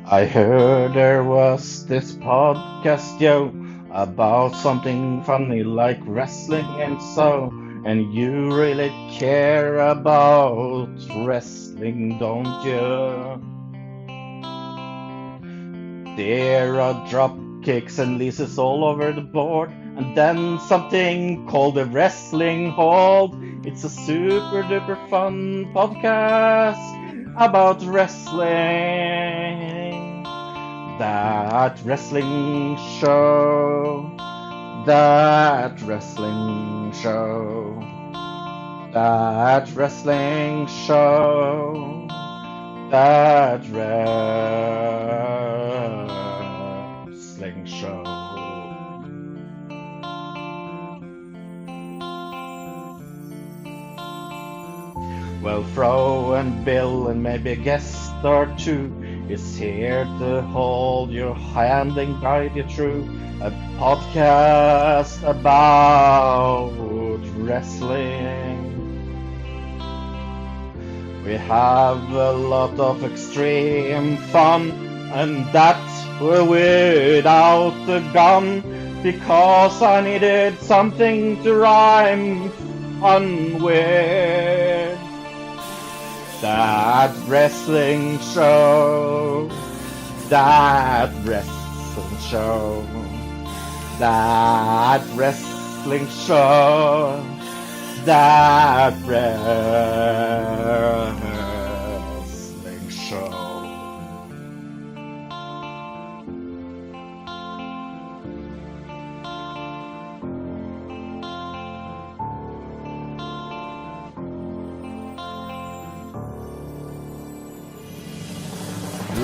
I heard there was this podcast, yo, about something funny like wrestling and so. And you really care about wrestling, don't you? There are drop kicks and leases all over the board, and then something called the Wrestling Hold. It's a super duper fun podcast about wrestling. That wrestling show. That wrestling show. That wrestling show. That wrestling show. Well, Fro and Bill and maybe a guest or two is here to hold your hand and guide you through a podcast about wrestling. We have a lot of extreme fun, and that without the gun, because I needed something to rhyme fun with. That wrestling show, that wrestling show, that wrestling show, that wrestling show.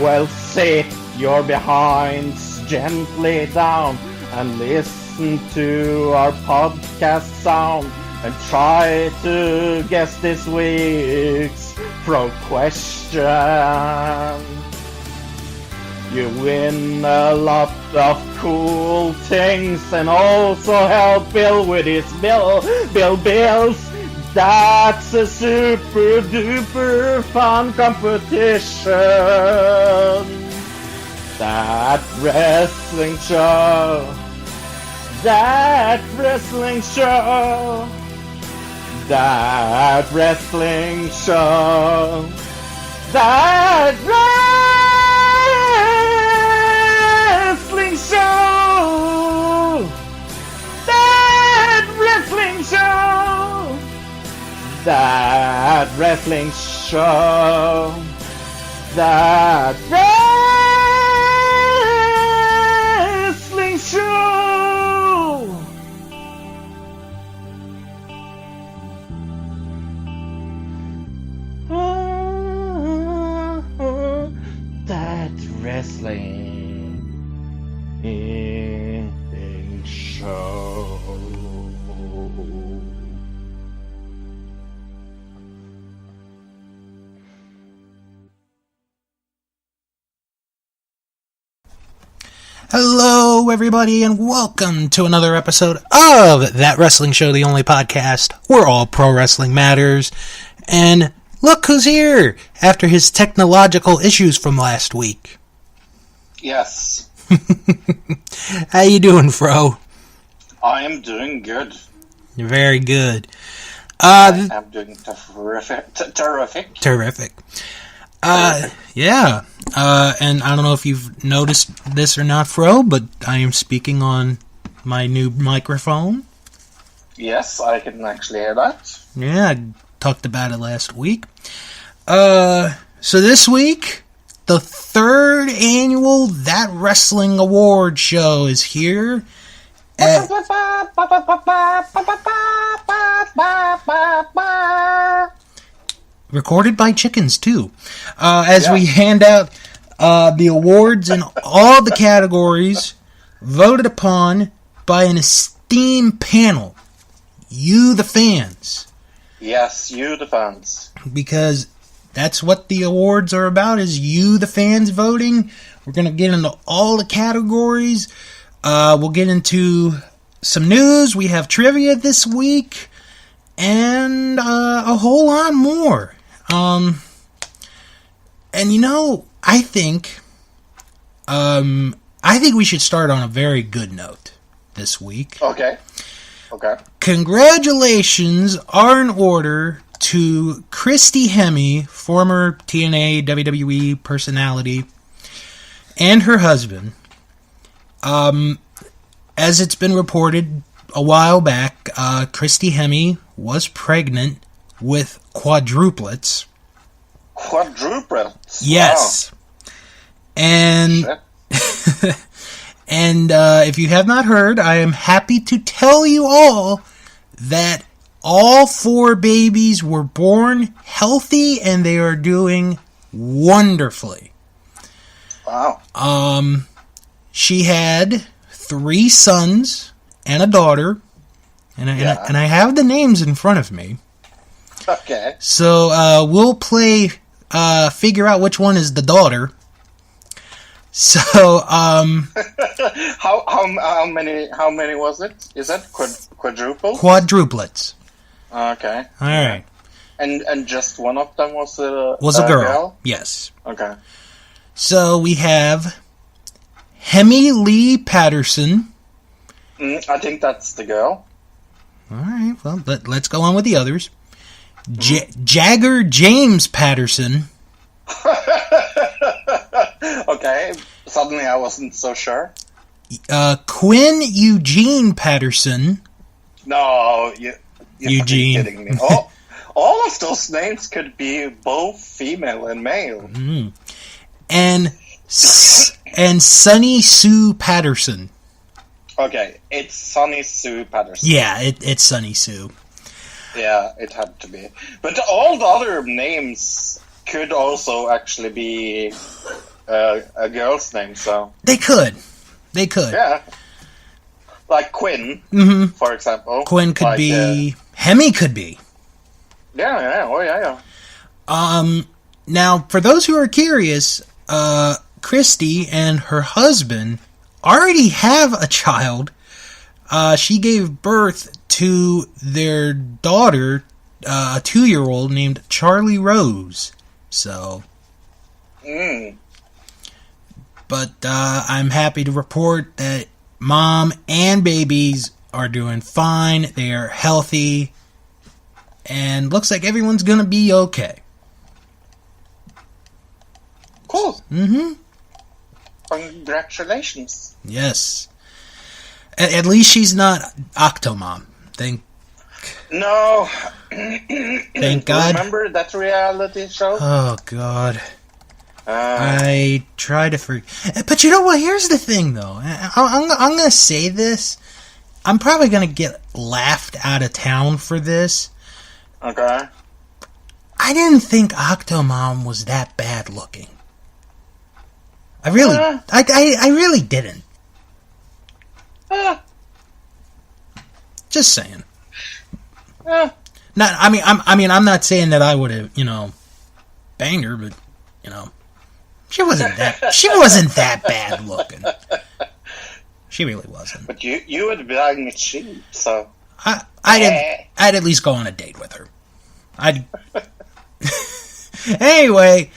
Well, sit your behinds gently down and listen to our podcast sound and try to guess this week's pro question. You win a lot of cool things and also help Bill with his bills. That's a super duper fun competition. That wrestling show. That wrestling show. That wrestling show. That wrestling show. That wrestling show. That wrestling show. That wrestling show. That wrestling show. Hello, everybody, and welcome to another episode of That Wrestling Show, the only podcast where all pro wrestling matters. And look who's here after his technological issues from last week. Yes. How you doing, Fro? I am doing good. You're very good. I'm doing terrific. Terrific. Yeah. And I don't know if you've noticed this or not, Fro, but I am speaking on my new microphone. Yes, I can actually hear that. Yeah, I talked about it last week. So this week, the third annual That Wrestling Award show is here. Recorded by chickens, too. As we hand out the awards in all the categories voted upon by an esteemed panel. You, the fans. Yes, you, the fans. Because that's what the awards are about, is you, the fans, voting. We're going to get into all the categories. We'll get into some news. We have trivia this week. And a whole lot more. And you know, I think I think we should start on a very good note this week. Okay. Congratulations are in order to Christy Hemme, former TNA WWE personality, and her husband. As it's been reported a while back, Christy Hemme was pregnant with quadruplets. Quadruplets? Yes. Wow. And and if you have not heard, I am happy to tell you all that all 4 babies were born healthy and they are doing wonderfully. Wow. She had 3 sons and a daughter, and I have the names in front of me. Okay. So we'll play figure out which one is the daughter. So how many was it? Is that quadruple? Quadruplets. Okay. All right. And just one of them was a girl. Yes. Okay. So we have Hemme Lee Patterson. I think that's the girl. All right. Well, let's go on with the others. Jagger James Patterson. Okay. Suddenly I wasn't so sure. Quinn Eugene Patterson. No, you're Eugene. kidding me. All of those names could be both female and male. Mm. And Sunny Sue Patterson. Okay, it's Sunny Sue Patterson. Yeah, it's Sunny Sue. Yeah, it had to be. But all the other names could also actually be a girl's name, so... They could. Yeah. Like Quinn, for example. Quinn could be... Hemme could be. Yeah. Oh, yeah. Now, for those who are curious, Christy and her husband already have a child. She gave birth to their daughter, a 2-year-old named Charlie Rose. So... But I'm happy to report that mom and babies are doing fine. They are healthy. And looks like everyone's going to be okay. Cool. Mm-hmm. Congratulations. Yes. At least she's not Octomom. No. Thank God. Remember that reality show? Oh, God. I try to forget. But you know what? Here's the thing, though. I'm going to say this. I'm probably going to get laughed out of town for this. Okay. I didn't think Octomom was that bad looking. I really, I really didn't. Just saying. Not, I'm not saying that I would have, banged her, but, she wasn't that bad looking. She really wasn't. But you would be buying it cheap, so. I'd at least go on a date with her. Anyway,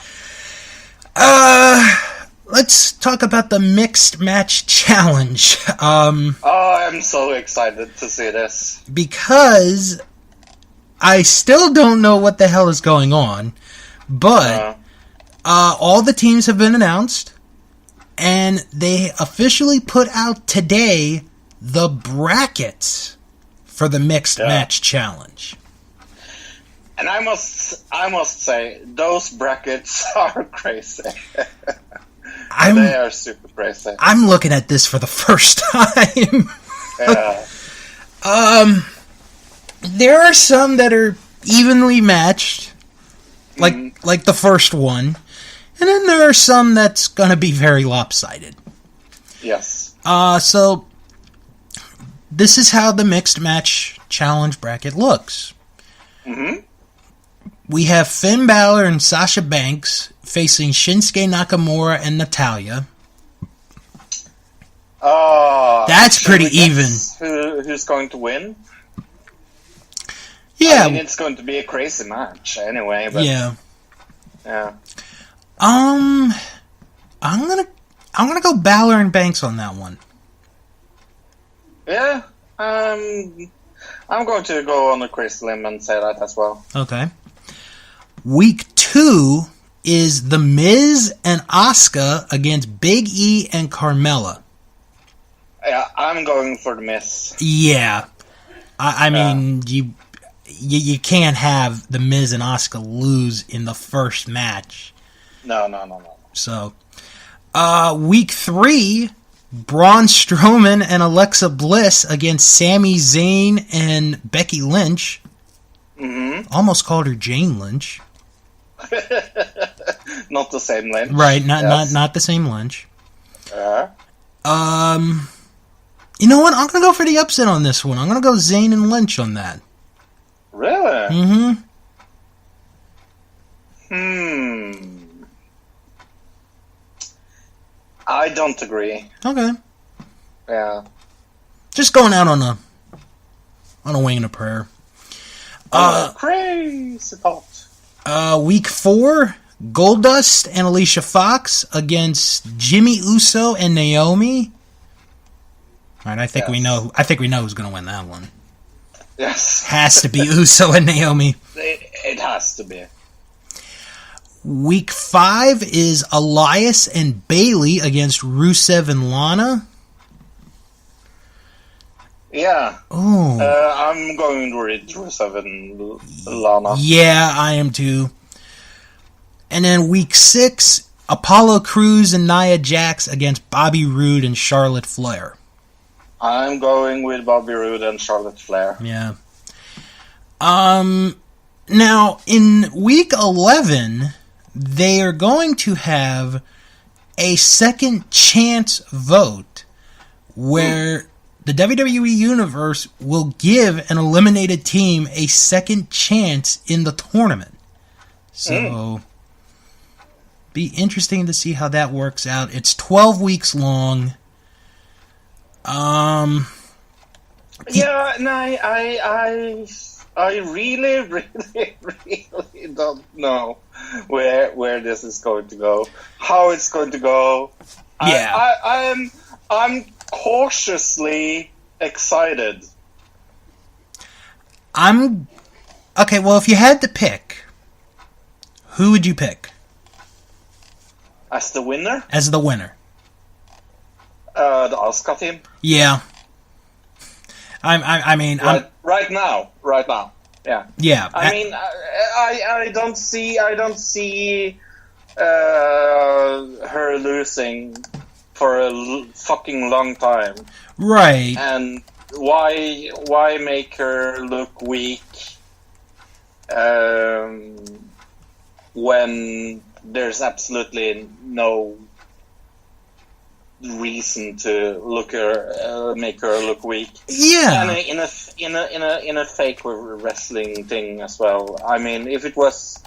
let's talk about the mixed match challenge. I'm so excited to see this. Because I still don't know what the hell is going on, but all the teams have been announced, and they officially put out today the brackets for the mixed match challenge. And I must say, those brackets are crazy. They are super crazy. I'm looking at this for the first time. There are some that are evenly matched, like the first one, and then there are some that's going to be very lopsided. Yes. So this is how the mixed match challenge bracket looks. Mm-hmm. We have Finn Balor and Sasha Banks facing Shinsuke Nakamura and Natalya. That's pretty even. Who's going to win? Yeah. I mean, it's going to be a crazy match anyway, but... Yeah. Yeah. I I'm going to go Balor and Banks on that one. Yeah, I'm going to go on a crazy limb and say that as well. Okay. Week 2 is The Miz and Asuka against Big E and Carmella. Yeah, I'm going for The Miz. Yeah. I mean, you can't have The Miz and Asuka lose in the first match. No. So, week 3, Braun Strowman and Alexa Bliss against Sami Zayn and Becky Lynch. Mm-hmm. Almost called her Jane Lynch. Not the same Lynch. Right, not the same Lynch. Uh, You know what? I'm going to go for the upset on this one. I'm going to go Zayn and Lynch on that. Really? Mm-hmm. I don't agree. Okay. Yeah. Just going out on a wing and a prayer. Crazy thought. Week 4, Goldust and Alicia Fox against Jimmy Uso and Naomi. All right, I think we know who's going to win that one. Yes. Has to be Uso and Naomi. It has to be. Week 5 is Elias and Bailey against Rusev and Lana. Yeah. Oh. I'm going with Rusev and Lana. Yeah, I am too. And then week 6, Apollo Crews and Nia Jax against Bobby Roode and Charlotte Flair. I'm going with Bobby Roode and Charlotte Flair. Yeah. Now, in week 11, they are going to have a second chance vote where the WWE Universe will give an eliminated team a second chance in the tournament. So, be interesting to see how that works out. It's 12 weeks long. Yeah, no, I really, really, really don't know where this is going to go, how it's going to go. Yeah. I'm cautiously excited. Okay, well, if you had to pick, who would you pick? As the winner? As the winner. The Asuka team? Yeah. Right now. Yeah. Yeah. I mean, I don't see her losing for a fucking long time. Right. And why make her look weak when there's absolutely no reason to make her look weak? Yeah. And in a fake wrestling thing as well. I mean, if it wasn't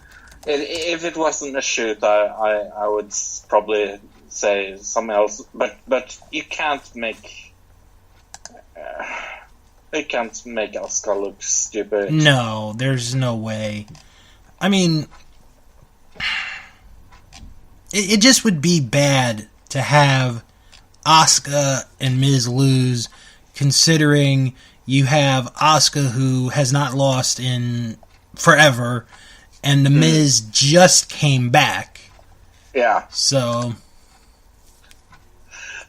a shoot, I would probably say something else. But you can't make Asuka look stupid. No, there's no way. I mean, it just would be bad to have Asuka and Miz lose, considering you have Asuka who has not lost in forever, and the Miz just came back. Yeah. So,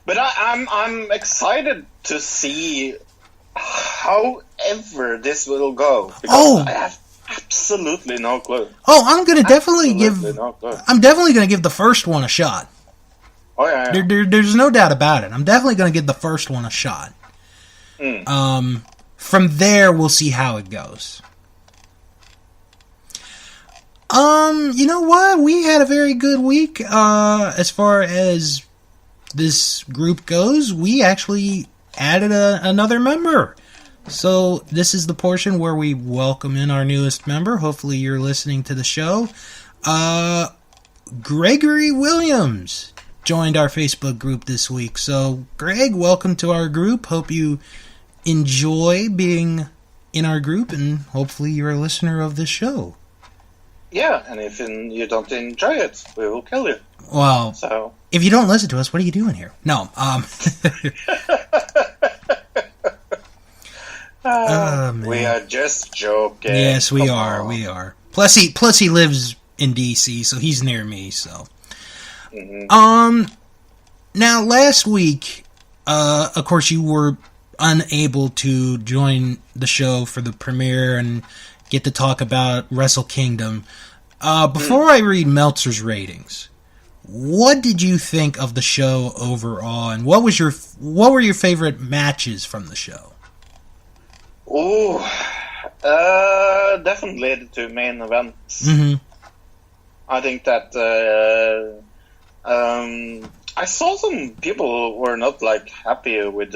but I'm excited to see however this will go, because I have absolutely no clue. Oh, I'm definitely no clue. gonna give the first one a shot. Oh yeah. There's no doubt about it. I'm definitely gonna give the first one a shot. From there, we'll see how it goes. You know what? We had a very good week. As far as this group goes, we actually added another member. So this is the portion where we welcome in our newest member. Hopefully you're listening to the show. Gregory Williams joined our Facebook group this week. So, Greg, welcome to our group. Hope you enjoy being in our group, and hopefully you're a listener of this show. Yeah, and if you don't enjoy it, we will kill you. Well, So if you don't listen to us, what are you doing here? No. Oh, man. we are just joking. Yes, we Come are. on. We are. Plus, he lives in DC, so he's near me. So, now last week, of course, you were unable to join the show for the premiere and get to talk about Wrestle Kingdom. Before I read Meltzer's ratings, what did you think of the show overall, and what were your favorite matches from the show? Oh, definitely the two main events. Mm-hmm. I think that I saw some people were not like happy with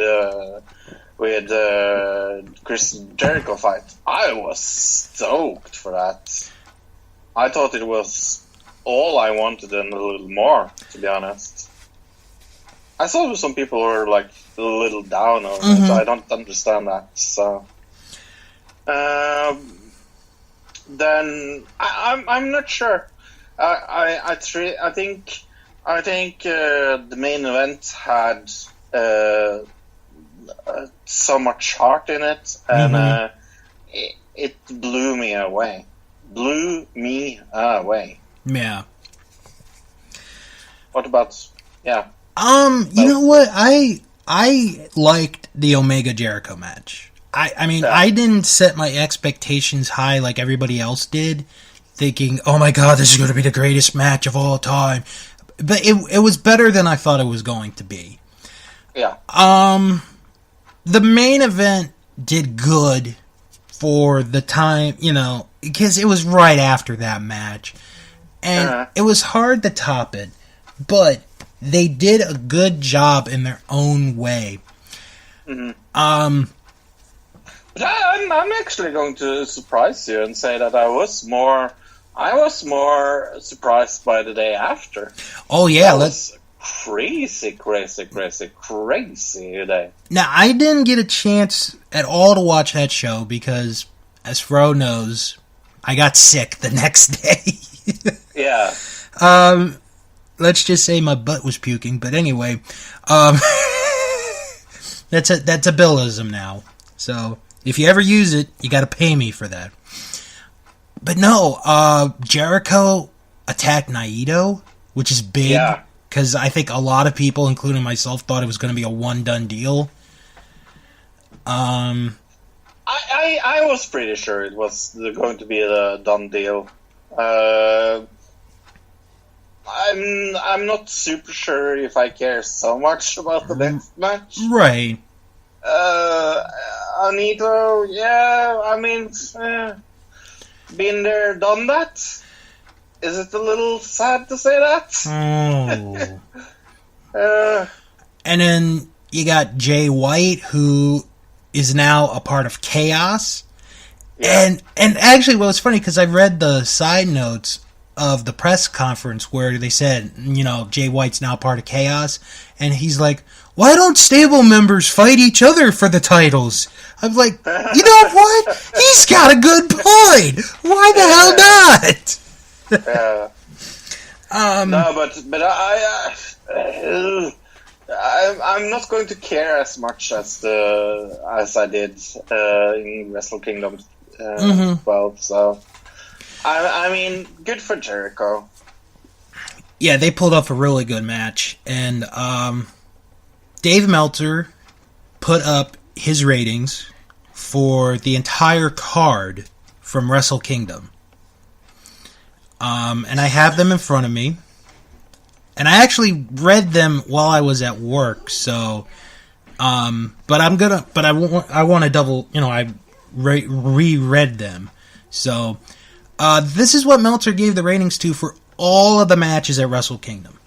Chris Jericho fight. I was stoked for that. I thought it was all I wanted and a little more, to be honest. I saw some people were like a little down on it. I don't understand that. So then I'm not sure. I think the main event had so much heart in it, and it blew me away. Yeah. What about you know what? I liked the Omega Jericho match. I mean, I didn't set my expectations high like everybody else did, thinking, oh my god, this is going to be the greatest match of all time. But it was better than I thought it was going to be. Yeah. The main event did good for the time, because it was right after that match. And it was hard to top it, but they did a good job in their own way. But I'm actually going to surprise you and say that I was more surprised by the day after. Oh yeah, that was crazy day. Now I didn't get a chance at all to watch that show because, as Fro knows, I got sick the next day. Yeah. Let's just say my butt was puking, but anyway, that's a billism now. So if you ever use it, you got to pay me for that. But no, Jericho attacked Naito, which is big, because I think a lot of people, including myself, thought it was going to be a one-done deal. I was pretty sure it was going to be a done deal. I'm not super sure if I care so much about the next match. Right. Anito, yeah, I mean, been there, done that. Is it a little sad to say that? Oh. And then you got Jay White, who is now a part of Chaos. Yeah. And actually, well, it's funny because I read the side notes of the press conference where they said, Jay White's now part of Chaos, and he's like, why don't stable members fight each other for the titles? I'm like, you know what? He's got a good point. Why the hell not? No, but I'm not going to care as much as I did in Wrestle Kingdom 12. So I mean, good for Jericho. Yeah, they pulled off a really good match, and Dave Meltzer put up his ratings for the entire card from Wrestle Kingdom. And I have them in front of me. And I actually read them while I was at work, so but I want to double, I reread them. So this is what Meltzer gave the ratings to for all of the matches at Wrestle Kingdom.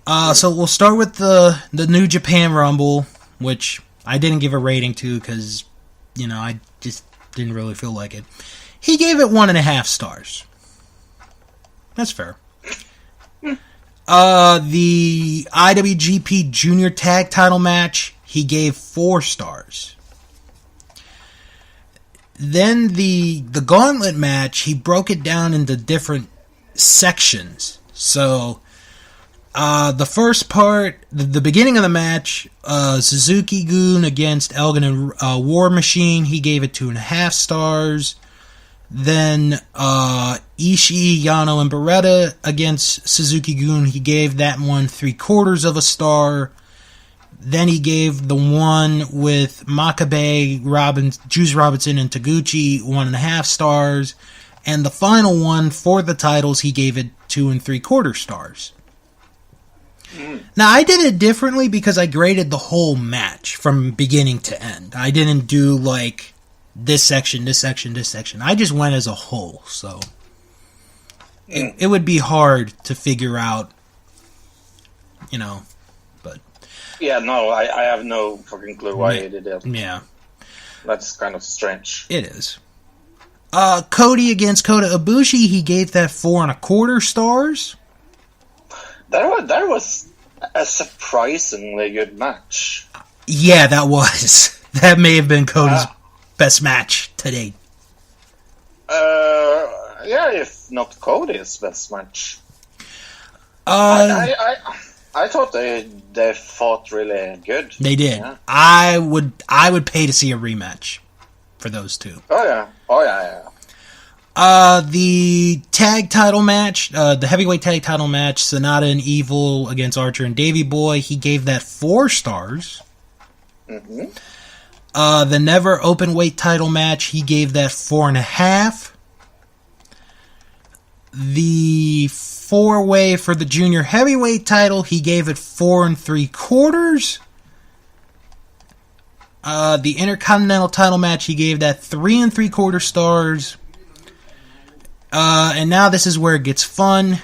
So we'll start with the New Japan Rumble, which I didn't give a rating to because, I just didn't really feel like it. He gave it 1.5 stars. That's fair. The IWGP Junior Tag Title match, he gave 4 stars. Then the Gauntlet match, he broke it down into different sections. So The first part, the beginning of the match, Suzuki-gun against Elgin and War Machine, he gave it 2.5 stars. Then Ishii, Yano, and Beretta against Suzuki-gun, he gave that one 3/4 of a star. Then he gave the one with Makabe, Juice Robinson, and Taguchi 1.5 stars. And the final one for the titles, he gave it 2 3/4 stars. Now, I did it differently because I graded the whole match from beginning to end. I didn't do, like, this section, this section, this section. I just went as a whole, so it would be hard to figure out, but... Yeah, no, I have no fucking clue why he did it. Yeah. That's kind of strange. It is. Cody against Kota Ibushi, he gave that 4.25 stars. That was a surprisingly good match. Yeah, that was. That may have been Cody's best match to date. Yeah, if not Cody's best match. I thought they fought really good. They did. Yeah. I would pay to see a rematch for those two. Oh yeah. The tag title match, the heavyweight tag title match, Sonata and Evil against Archer and Davey Boy, he gave that 4 stars. Mm-hmm. The Never open weight title match, he gave that 4.5. The 4-way for the junior heavyweight title, he gave it 4 3/4. The Intercontinental title match, he gave that 3 3/4 stars. And now this is where it gets fun.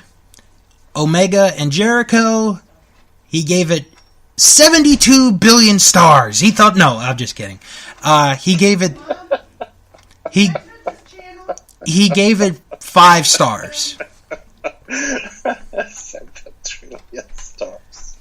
Omega and Jericho, he gave it 72 billion stars. He thought, no, I'm just kidding. He gave it, he gave it 5 stars. 7 trillion stars.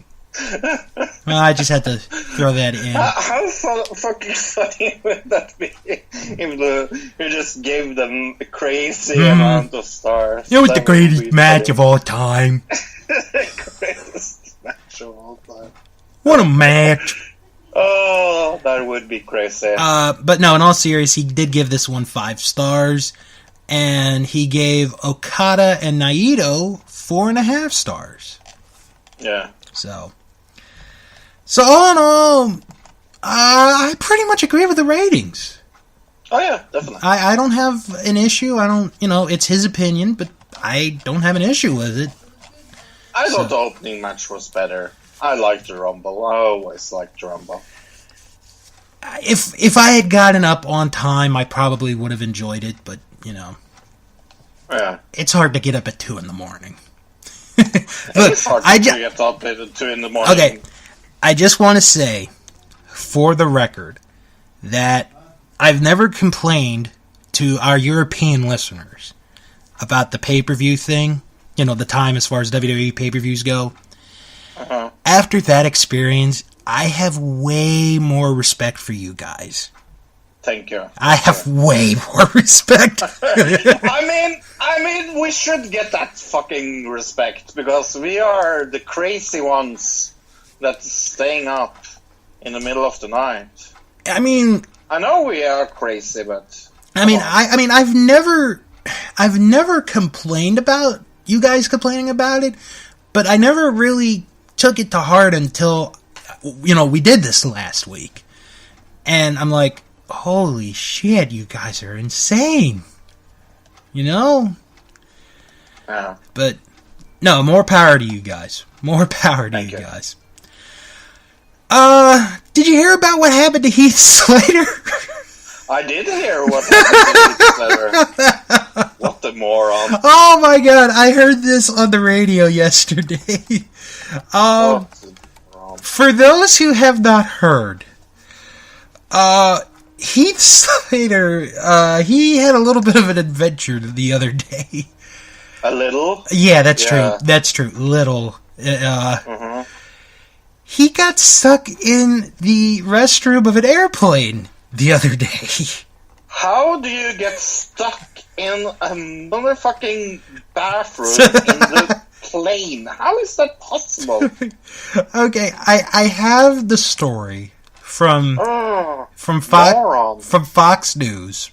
Well, I just had to throw that in. How fucking funny would that be if you just gave them a crazy amount of stars? It was the greatest match of all time. Greatest match of all time. What a match. Oh, that would be crazy. But no, in all seriousness, he did give this one 5 stars. And he gave Okada and Naito 4.5 stars. Yeah. So all in all, I pretty much agree with the ratings. Oh yeah, definitely. I don't have an issue. I don't, it's his opinion, but I don't have an issue with it. I thought the opening match was better. I liked the Rumble. I always liked the Rumble. If I had gotten up on time, I probably would have enjoyed it, but, Yeah. it's hard to get up at 2 in the morning. It's hard to get up at 2 in the morning. Okay, I just want to say, for the record, that I've never complained to our European listeners about the pay-per-view thing, the time as far as WWE pay-per-views go. Uh-huh. After that experience, I have way more respect for you guys. Thank you. I have way more respect. I mean, we should get that fucking respect because we are the crazy ones that's staying up in the middle of the night. I mean, I know we are crazy, but I've never complained about you guys complaining about it, but I never really took it to heart until we did this last week, and I'm like, holy shit, you guys are insane. Yeah. But no, more power to you guys. More power to you guys. Did you hear about what happened to Heath Slater? I did hear what happened to Heath Slater. What a moron. Oh my god, I heard this on the radio yesterday. For those who have not heard, Heath Slater, he had a little bit of an adventure the other day. A little? Yeah, that's true. That's true. Little. He got stuck in the restroom of an airplane the other day. How do you get stuck in a motherfucking bathroom in the plane. How is that possible? Okay, I have the story from Moron. Fox News.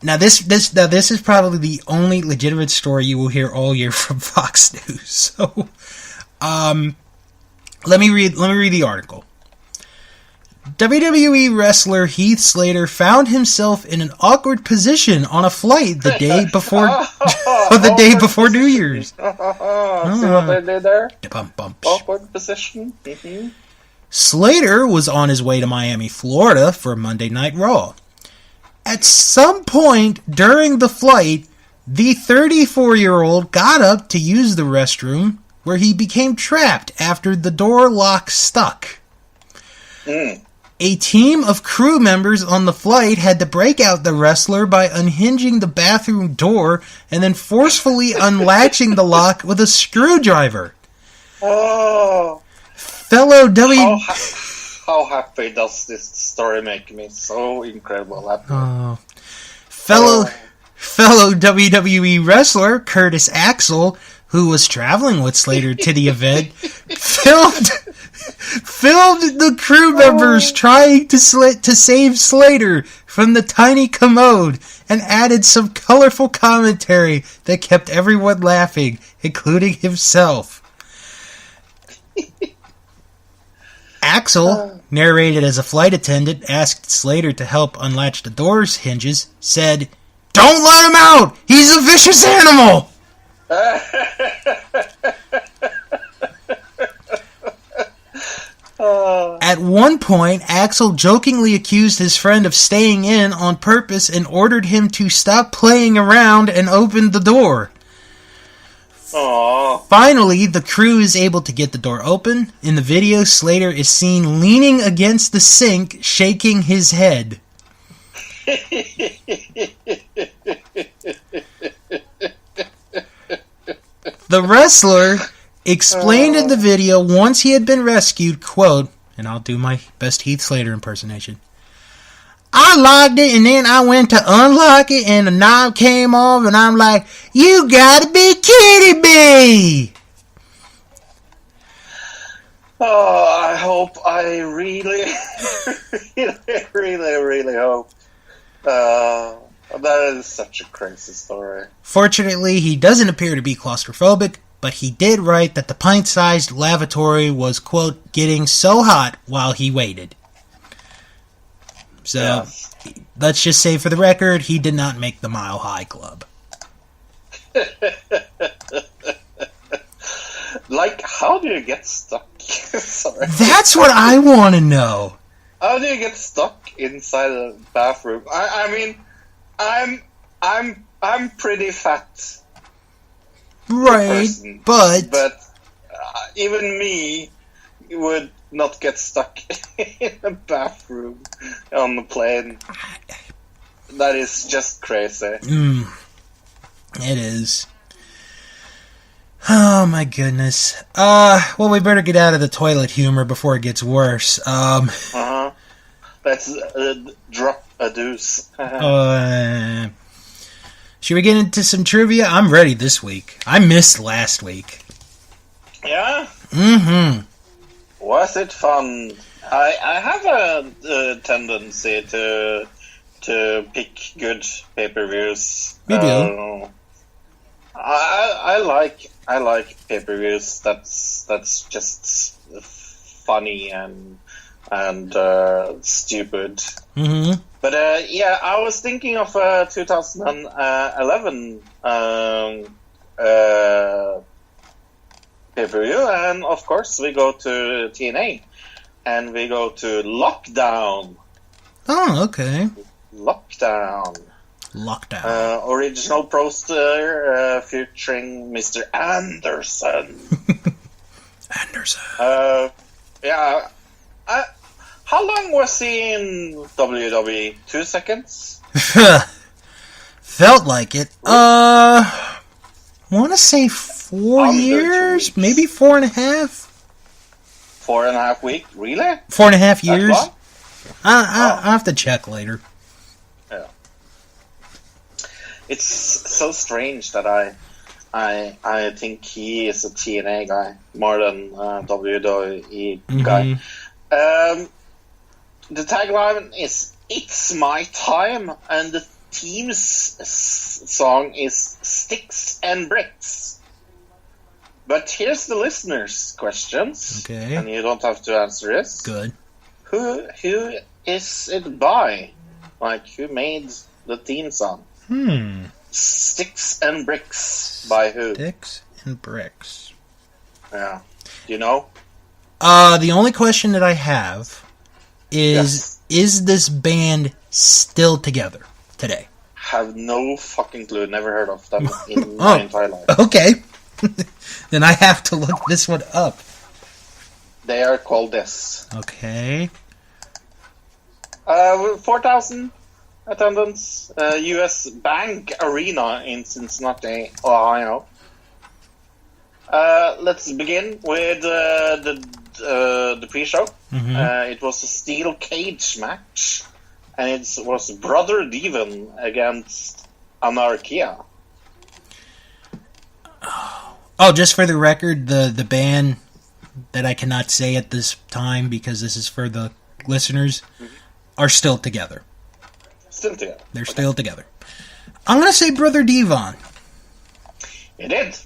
Now this is probably the only legitimate story you will hear all year from Fox News. So, let me read the article. WWE wrestler Heath Slater found himself in an awkward position on a flight the day before New Year's. See what they did there? Awkward position. Mm-hmm. Slater was on his way to Miami, Florida for Monday Night Raw. At some point during the flight, the 34-year-old got up to use the restroom, where he became trapped after the door lock stuck. A team of crew members on the flight had to break out the wrestler by unhinging the bathroom door and then forcefully unlatching the lock with a screwdriver. Oh. How happy does this story make me? So incredible happy. Fellow WWE wrestler Curtis Axel, who was traveling with Slater to the event, filmed the crew members trying to save Slater from the tiny commode and added some colorful commentary that kept everyone laughing, including himself. Axel, narrated as a flight attendant, asked Slater to help unlatch the door's hinges, said, "Don't let him out! He's a vicious animal!" At one point, Axel jokingly accused his friend of staying in on purpose and ordered him to stop playing around and open the door. Aww. Finally, the crew is able to get the door open. In the video, Slater is seen leaning against the sink, shaking his head. The wrestler explained in the video once he had been rescued, quote, and I'll do my best Heath Slater impersonation, "I locked it and then I went to unlock it and the knob came off and I'm like, you gotta be kidding me!" Oh, I hope, I really, really hope. That is such a crazy story. Fortunately, he doesn't appear to be claustrophobic, but he did write that the pint-sized lavatory was, quote, getting so hot while he waited. So, let's just say for the record, he did not make the Mile High Club. Like, how do you get stuck? Sorry. That's what I want to know. How do you get stuck inside a bathroom? I mean, I'm pretty fat. Right, person, but even me would not get stuck in a bathroom on the plane. That is just crazy. It is. Oh my goodness. Well, we better get out of the toilet humor before it gets worse. Let's drop a deuce. Should we get into some trivia? I'm ready this week. I missed last week. Yeah? Mm-hmm. Was it fun? I have a tendency to pick good pay-per-views. You do. I like pay-per-views. That's just funny and stupid. Mm-hmm. But yeah, I was thinking of 2011 pay-per-view, and of course we go to TNA, and we go to Lockdown. Oh, okay. Lockdown. Original poster featuring Mr. Anderson. Yeah. How long was he in WWE? 2 seconds? Felt like it. Want to say 4 years? Maybe 4.5? 4.5 weeks? Really? 4.5 years? I'll have to check later. Yeah. It's so strange that I I think he is a TNA guy more than WWE guy. The tagline is "It's my time," and the team's song is "Sticks and Bricks." But here's the listeners' questions, Okay. and you don't have to answer this. Good. Who is it by? Like, who made the theme song? Sticks and Bricks by who? Sticks and Bricks. Yeah. Do you know? The only question that I have is: Yes. Is this band still together today? Have no fucking clue. Never heard of them in my entire life. Okay. Then I have to look this one up. They are called this. Okay. 4,000 attendance. U.S. Bank Arena in Cincinnati, Ohio. Let's begin with the pre-show. It was a steel cage match, and it was Brother Devon against Anarchia. Oh, just for the record, the band that I cannot say at this time because this is for the listeners are still together. Still together. They're still together. I'm going to say Brother Devon. It did.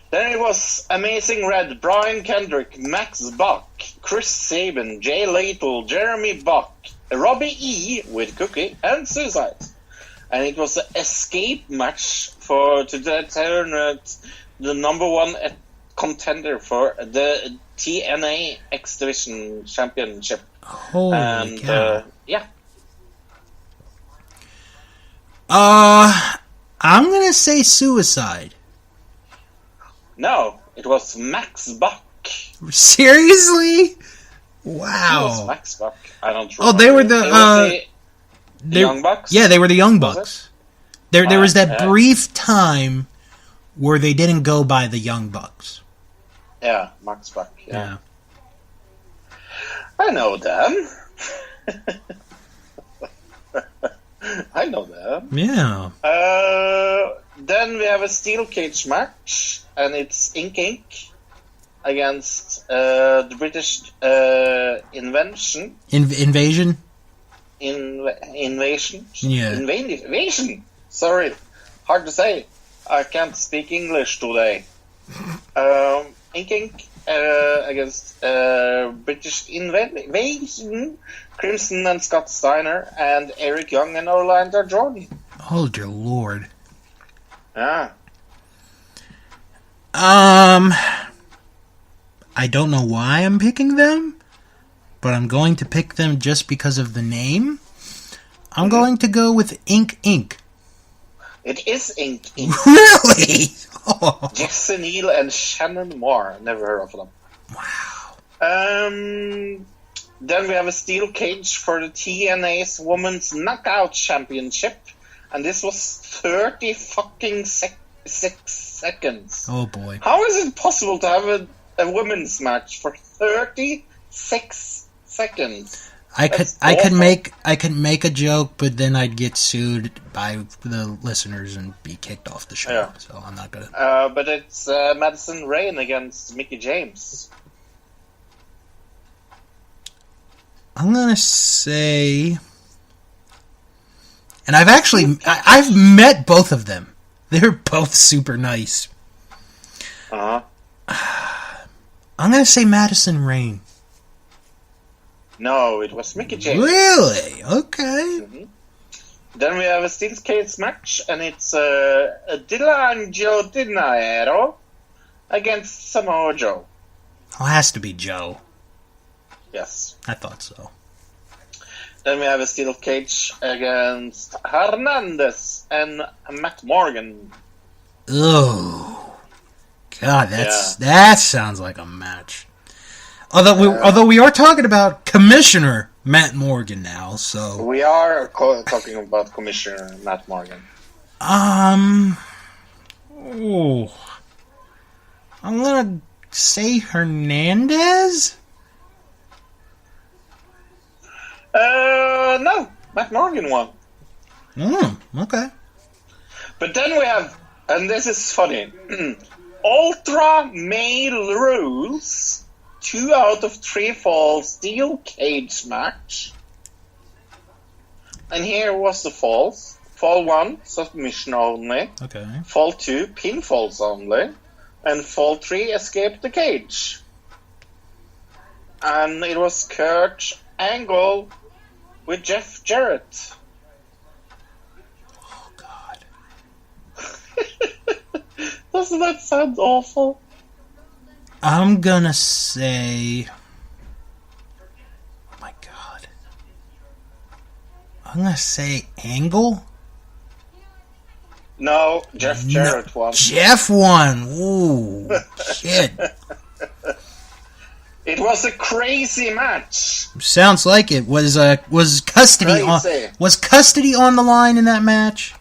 Then it was Amazing Red, Brian Kendrick, Max Buck, Chris Sabin, Jay Lytle, Jeremy Buck, Robbie E. with Cookie, and Suicide. And it was an escape match to determine the number one contender for the TNA X Division Championship. Holy cow. Yeah. I'm going to say Suicide. No, it was Max Buck. Seriously? It was Wow. Max Buck. I don't remember. Oh, they were It was the Young Bucks? Yeah, they were the Young Was Bucks. There was that yeah. brief time where they didn't go by the Young Bucks. Yeah, Max Buck. Yeah. I know them. I know them. Yeah. Then we have a steel cage match, and it's Ink against the British Invasion. Invasion? Invasion? Yeah. Invasion! Sorry, hard to say. I can't speak English today. Ink against British Invasion, Crimson and Scott Steiner, and Eric Young and Orlando Jordan. Oh, dear Lord. Yeah. I don't know why I'm picking them, but I'm going to pick them just because of the name. I'm going to go with Ink. It is Ink. Really? Oh. Jesse Neal and Shannon Moore. Never heard of them. Wow. Then we have a steel cage for the TNA's Women's Knockout Championship, and this was 30 fucking 6 seconds. Oh boy. How is it possible to have a women's match for 36 seconds? I could make a joke, but then I'd get sued by the listeners and be kicked off the show. Yeah. So I'm not gonna. But it's Madison Rayne against Mickey James. I'm gonna say, and I've met both of them. They're both super nice. Uh-huh. I'm gonna say Madison Rayne. No, it was Mickey James. Really? Okay. Mm-hmm. Then we have a steel cage match, and it's D'Angelo Dinero against Samoa Joe. Oh, it has to be Joe. Yes. I thought so. Then we have a steel cage against Hernandez and Matt Morgan. Oh, God, that sounds like a match. Although we are talking about Commissioner Matt Morgan now, so We are talking about Commissioner Matt Morgan. I'm gonna say Hernandez. No, Matt Morgan won. Okay. But then we have And this is funny. Ultra male rules. 2 out of 3 fall steel cage match. And here was the falls. Fall 1, submission only. Okay. Fall 2, pinfalls only. And fall 3, escape the cage. And it was Kurt Angle with Jeff Jarrett. Oh, God. Doesn't that sound awful? I'm gonna say... Oh, my God. I'm gonna say Angle? No, Jeff Jarrett won. Jeff won. Ooh, shit. It was a crazy match. Sounds like it. Was custody on the line in that match?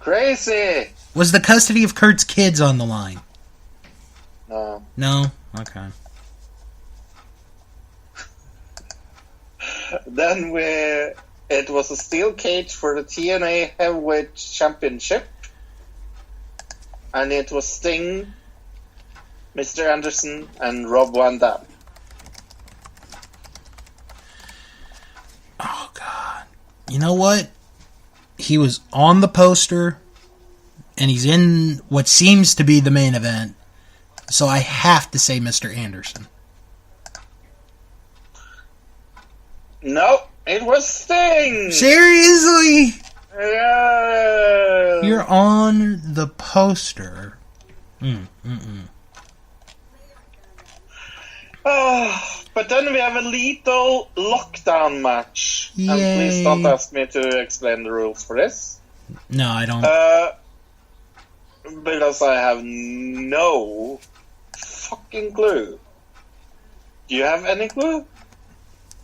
Crazy. Was the custody of Kurt's kids on the line? No. No? Okay. Then it was a steel cage for the TNA Heavyweight Championship. And it was Sting, Mr. Anderson, and Rob Van Dam. Oh, God. You know what? He was on the poster, and he's in what seems to be the main event. So I have to say Mr. Anderson. No, it was Sting! Seriously? Yeah! You're on the poster. But then we have a lethal lockdown match. Yay. And please don't ask me to explain the rules for this. No, I don't. Because I have no fucking clue. Do you have any clue?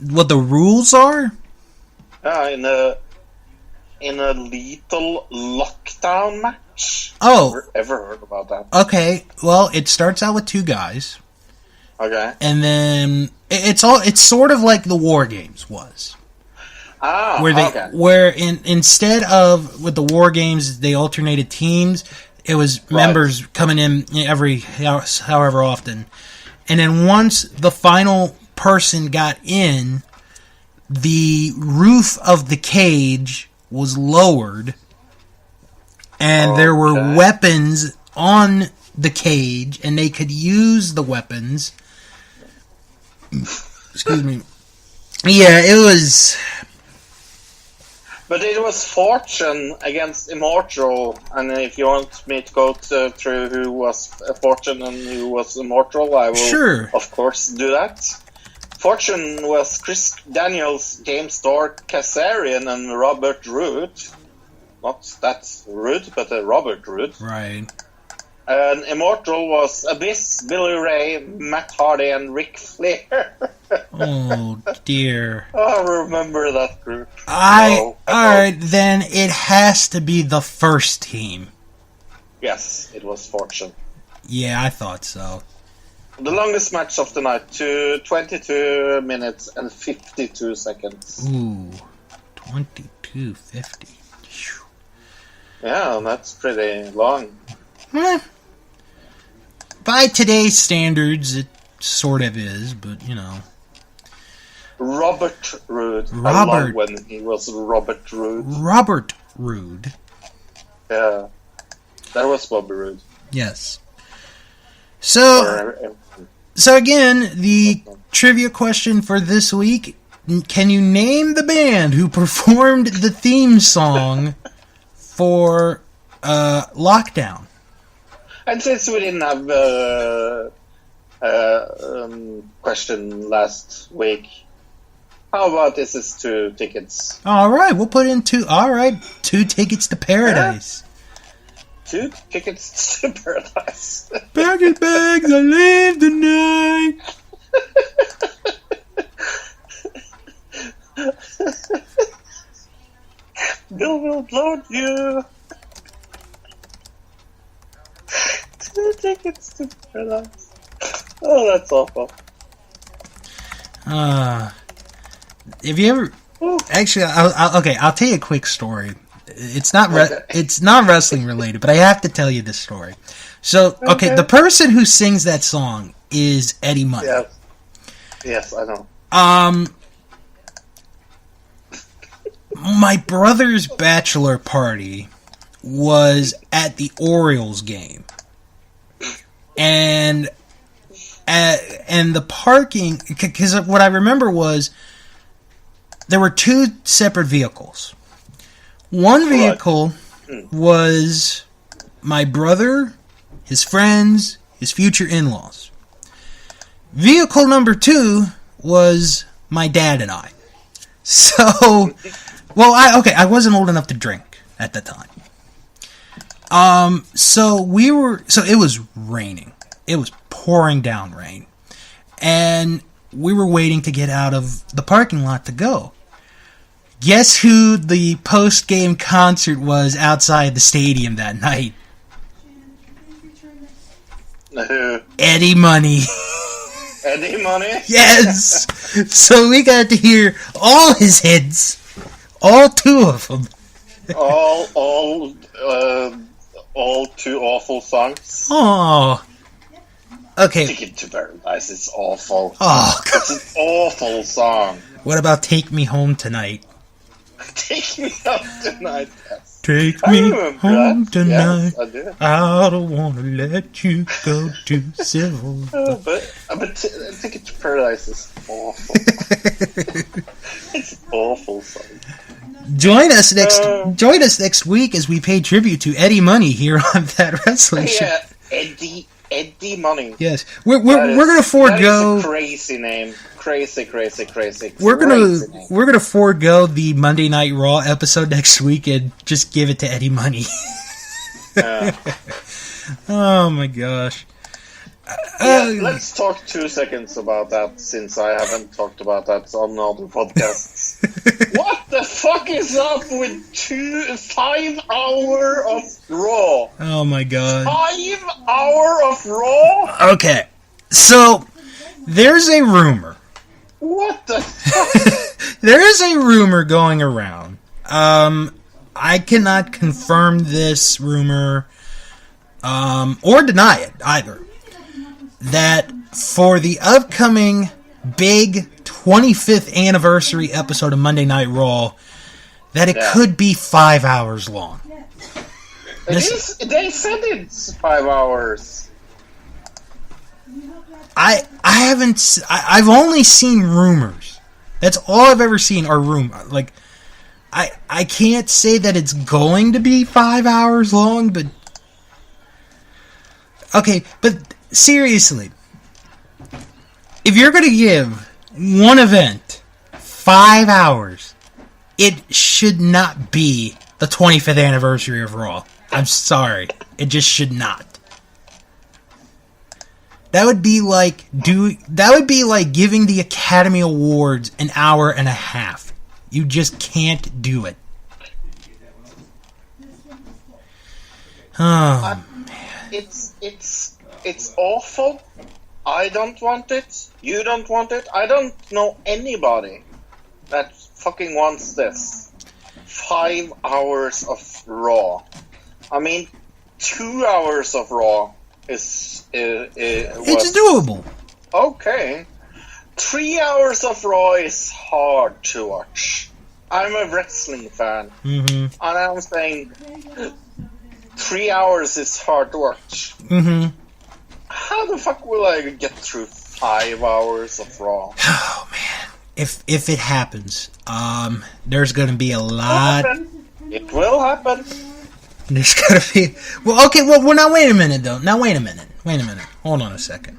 What the rules are? In a lethal lockdown match. Oh. Ever heard about that? Okay, well, it starts out with 2 guys. Okay. And then it's sort of like the War Games was. Where instead of with the War Games they alternated teams, it was members coming in every however often. And then once the final person got in, the roof of the cage was lowered, and there were weapons on the cage, and they could use the weapons. Excuse me. Yeah, it was... But it was Fortune against Immortal, and if you want me to go through who was Fortune and who was Immortal, I will, of course, do that. Fortune was Chris Daniels, James Stork, Kazarian, and Robert Roode. Not that Roode, but Robert Roode. Right. And Immortal was Abyss, Billy Ray, Matt Hardy, and Ric Flair. Oh, dear. I remember that group. Alright, then it has to be the first team. Yes, it was Fortune. Yeah, I thought so. The longest match of the night, 22 minutes and 52 seconds. Ooh, 22:50. Yeah, that's pretty long. By today's standards, it sort of is, but you know. Robert Roode. I love when he was Robert Roode. Robert Roode. Yeah, that was Bobby Roode. Yes. So again, the trivia question for this week: can you name the band who performed the theme song for Lockdown? And since we didn't have question last week, how about this is 2 tickets? All right, we'll put in 2. All right, 2 tickets to paradise. Yeah. 2 tickets to paradise. Bags, I live the night. Bill will load you. 2 tickets to paradise. Oh, that's awful. Have you ever... Actually, I'll tell you a quick story. It's not it's not wrestling related, but I have to tell you this story. So, okay, the person who sings that song is Eddie Money. Yes, I know. My brother's bachelor party was at the Orioles game, and the parking, because what I remember was there were two separate vehicles. One vehicle was my brother, his friends, his future in-laws. Vehicle number 2 was my dad and I. So, well, I wasn't old enough to drink at the time. So it was raining. It was pouring down rain. And we were waiting to get out of the parking lot to go. Guess who the post-game concert was outside the stadium that night? Eddie Money. Eddie Money? Yes! So we got to hear all his hits. All 2 of them. all too awful songs. Oh. Okay. Ticket to Paradise is awful. Oh, God. It's an awful song. What about Take Me Home Tonight? Take me home tonight. Yes. Take me home tonight. Yes, I do. I don't want to let you go to civil. But Ticket to Paradise is awful. It's an awful song. Join us next week as we pay tribute to Eddie Money here on That Wrestling Show. Yeah, Eddie Money. Yes, we're gonna forego. That is a crazy name. Crazy. We're gonna forego the Monday Night Raw episode next week and just give it to Eddie Money. Oh my gosh. Let's talk 2 seconds about that, since I haven't talked about that on other podcasts. What the fuck is up with 5 hours of Raw? Oh my god. 5 hours of Raw? Okay, so there's a rumor. What the fuck? There is a rumor going around. I cannot confirm this rumor or deny it either. That for the upcoming big 25th anniversary episode of Monday Night Raw, that it could be 5 hours long. They said it's 5 hours. I've only seen rumors. That's all I've ever seen are rumors. Like, I can't say that it's going to be 5 hours long, but okay, but seriously, if you're going to give one event 5 hours, it should not be the 25th anniversary of Raw. I'm sorry. It just should not. That would be like giving the Academy Awards an hour and a half. You just can't do it. Oh, man. It's awful. I don't want it. You don't want it. I don't know anybody that fucking wants this. 5 hours of Raw. I mean, 2 hours of Raw is it's doable. Okay. 3 hours of Raw is hard to watch. I'm a wrestling fan, and I'm saying 3 hours is hard to watch. How the fuck will I get through 5 hours of Raw? Oh man, if it happens, there's gonna be a lot. It will happen. There's gonna be well, now wait a minute though. Now wait a minute. Hold on a second.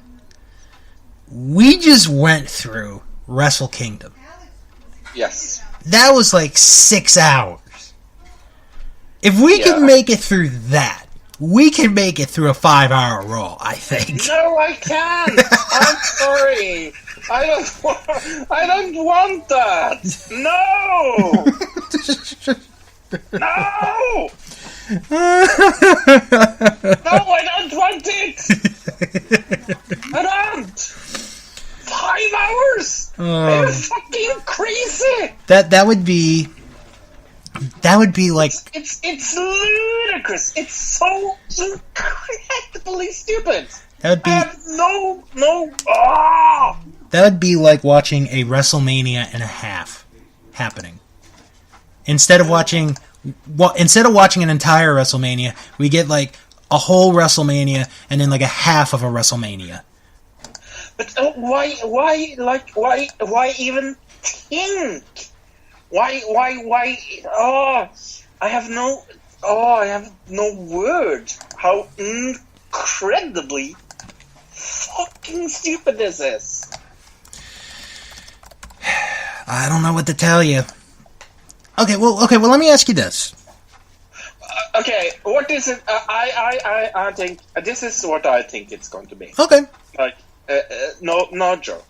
We just went through Wrestle Kingdom. Yes. That was like 6 hours. If we can make it through that, we can make it through a 5 hour Raw, I think. No, I can't. I'm sorry. I don't want that. No. No. No, I don't want it. I don't. 5 hours. They're fucking crazy. That would be That would be like It's ludicrous. It's so incredibly stupid. that would I be have no. Ah! that would be like watching a WrestleMania and a half happening. Instead of watching an entire WrestleMania, we get like a whole WrestleMania and then like a half of a WrestleMania. But why even think? Why? Oh, I have no word. How incredibly fucking stupid this is. I don't know what to tell you. Okay, well, let me ask you this. Okay, what is it? I think this is what I think it's going to be. Okay. Like, no joke.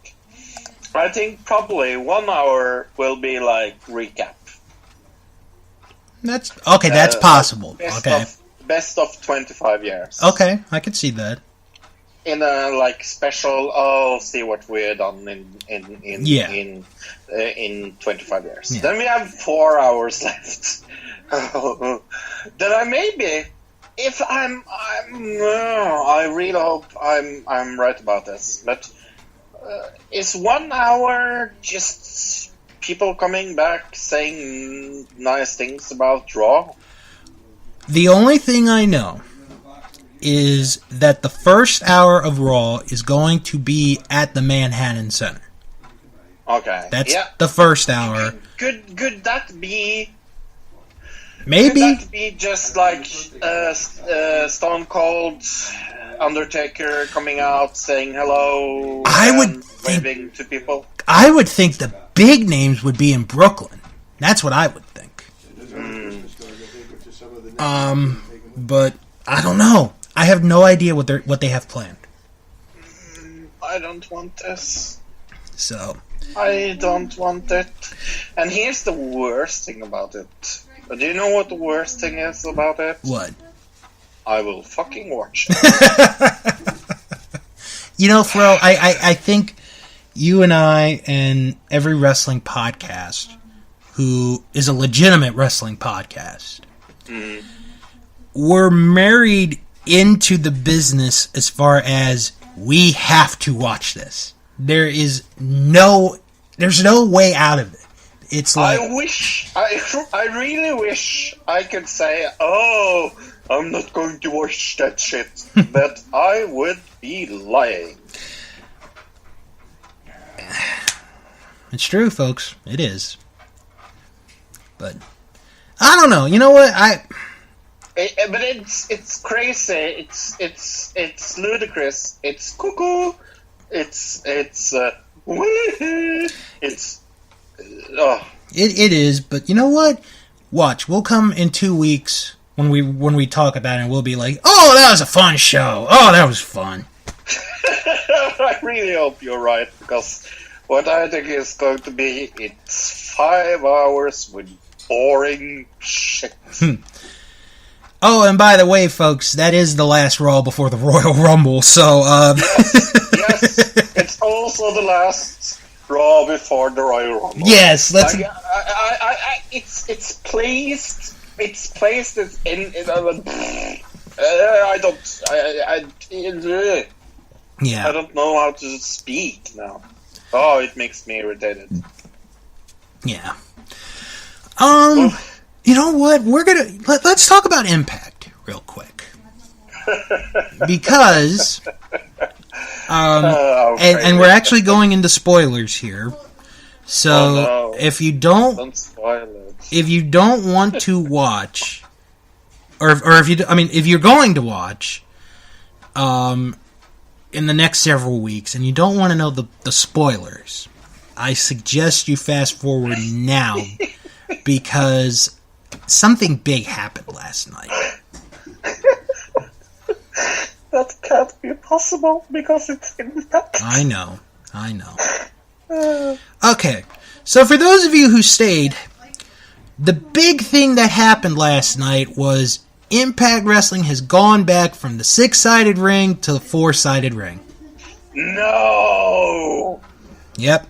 I think probably 1 hour will be like recap. That's possible. Best of 25 years. Okay, I could see that. In a like special, see what we've done in 25 years. Yeah. Then we have 4 hours left. Then I maybe, if I really hope I'm right about this. But is 1 hour just people coming back saying nice things about Raw? The only thing I know is that the first hour of Raw is going to be at the Manhattan Center. Okay. That's the first hour. Could that be... Maybe. Could that be just like Stone Cold, Undertaker coming out saying hello waving to people? I would think the big names would be in Brooklyn. That's what I would think. But I don't know. I have no idea what they have planned. I don't want this. So I don't want it. And here's the worst thing about it. Do you know what the worst thing is about it? What? I will fucking watch it. You know, Fro, I think you and I and every wrestling podcast who is a legitimate wrestling podcast, we're married into the business as far as we have to watch this. There's no way out of it. It's like I really wish I could say, oh, I'm not going to watch that shit, but I would be lying. It's true, folks. It is. But I don't know. You know what? But it's crazy. It's ludicrous. It's cuckoo. It's It is, but you know what? Watch, we'll come in 2 weeks when we talk about it, and we'll be like, "Oh, that was a fun show. Oh, that was fun." I really hope you're right, because what I think is going to be, it's 5 hours with boring shit. Oh, and by the way, folks, that is the last Raw before the Royal Rumble. So, yes, it's also the last Raw before the Royal Rumble. Yes, let's. Like, it's placed. It's placed in. I don't know how to speak now. Oh, it makes me irritated. Yeah. You know what? Let's talk about Impact real quick, because and we're actually going into spoilers here. So if you don't spoil it. If you don't want to watch, or if you're going to watch, in the next several weeks, and you don't want to know the spoilers, I suggest you fast forward now, because something big happened last night. That can't be possible because it's Impact. I know. Okay, so for those of you who stayed, the big thing that happened last night was Impact Wrestling has gone back from the 6-sided ring to the 4-sided ring. No! Yep.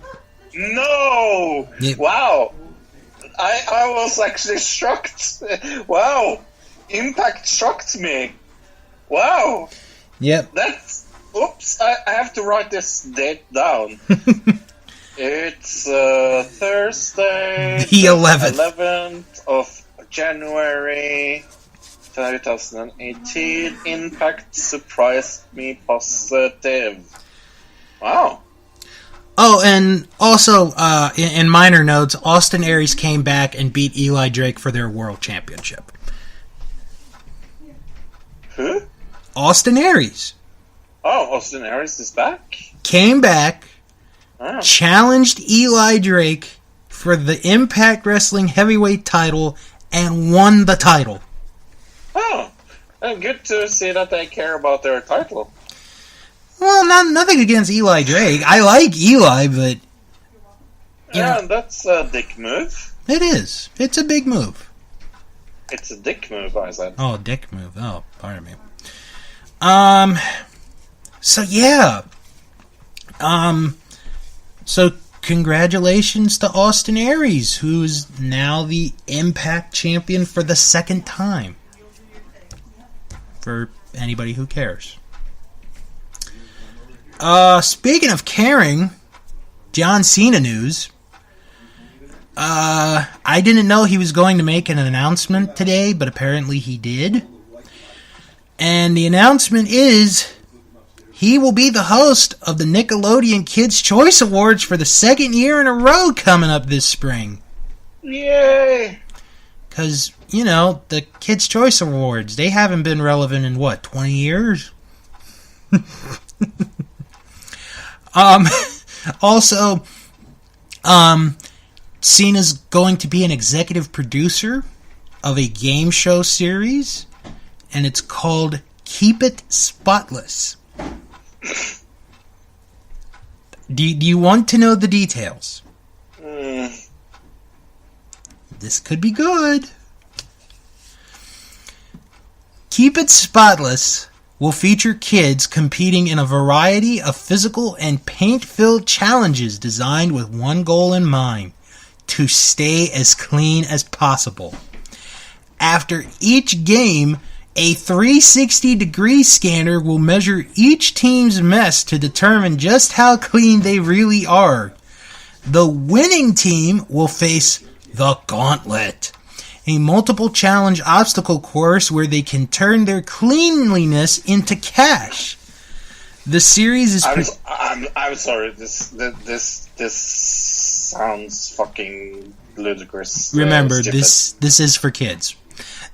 No! Wow! I was actually shocked. Wow. Impact shocked me. Wow. Yep. Oops, I have to write this date down. It's Thursday, The 11th. 11th of January 2018. Impact surprised me positive. Wow. Oh, and also, in minor notes, Austin Aries came back and beat Eli Drake for their world championship. Who? Austin Aries. Oh, Austin Aries is back? Came back, Oh. challenged Eli Drake for the Impact Wrestling Heavyweight title, and won the title. Oh, good to see that they care about their title. Well, nothing against Eli Drake. I like Eli, but... Yeah, that's a dick move. It is. It's a big move. It's a dick move, I said. Oh, dick move. Oh, pardon me. So, yeah. So, congratulations to Austin Aries, who's now the Impact Champion for the second time. For anybody who cares. Speaking of caring, John Cena news. I didn't know he was going to make an announcement today, but apparently he did. And the announcement is he will be the host of the Nickelodeon Kids' Choice Awards for the second year in a row coming up this spring. Yay! Because, the Kids' Choice Awards, they haven't been relevant in, 20 years? Also, Cena's going to be an executive producer of a game show series, and it's called Keep It Spotless. Do you want to know the details? This could be good. Keep It Spotless will feature kids competing in a variety of physical and paint-filled challenges designed with one goal in mind: to stay as clean as possible. After each game, a 360-degree scanner will measure each team's mess to determine just how clean they really are. The winning team will face the Gauntlet, a multiple challenge obstacle course where they can turn their cleanliness into cash. The series is... I'm sorry. This sounds fucking ludicrous. Remember, this is for kids.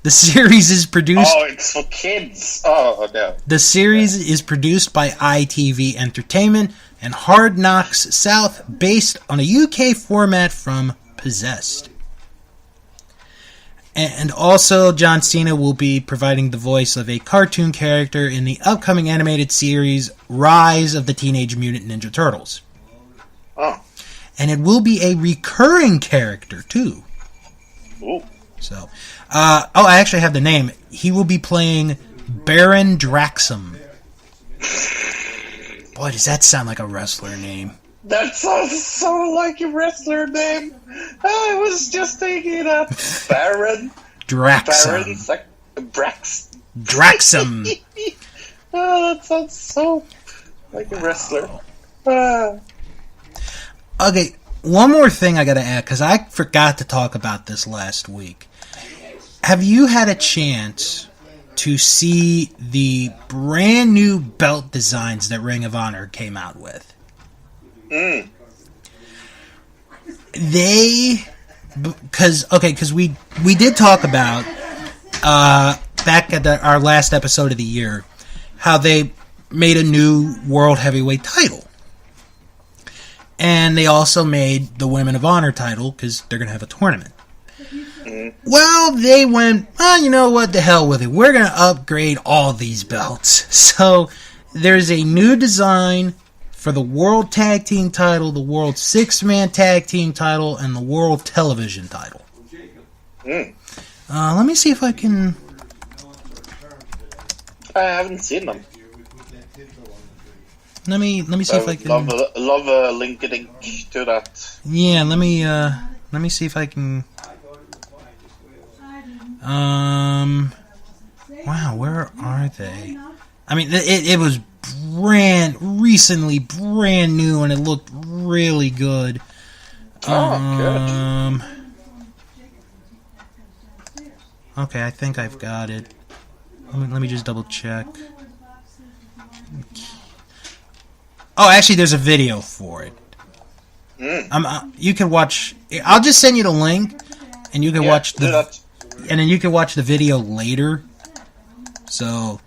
The series is produced... Oh, it's for kids. Oh, okay. The series is produced by ITV Entertainment and Hard Knocks South, based on a UK format from Possessed. And also, John Cena will be providing the voice of a cartoon character in the upcoming animated series Rise of the Teenage Mutant Ninja Turtles. Oh. And it will be a recurring character, too. Ooh. So, I actually have the name. He will be playing Baron Draxum. Boy, does that sound like a wrestler name. That sounds so like a wrestler name. I was just thinking that. Baron. Draxum. Draxum. Oh, that sounds so like a wrestler. Okay, one more thing I gotta add, because I forgot to talk about this last week. Have you had a chance to see the brand new belt designs that Ring of Honor came out with? Because we did talk about back at our last episode of the year how they made a new World Heavyweight title. And they also made the Women of Honor title because they're going to have a tournament. Well, they went, you know what, the hell with it. We're going to upgrade all these belts. So there's a new design for the World Tag Team title, the World Six-Man Tag Team title, and the World Television title. Let me see if I can... I haven't seen them. Let me see if I can... Love a link to that. Yeah, let me see if I can Wow, where are they? I mean, it was recently brand new, and it looked really good. Good. Okay, I think I've got it. Let me just double check. Oh, actually, there's a video for it. You can watch. I'll just send you the link, and you can watch and then you can watch the video later. So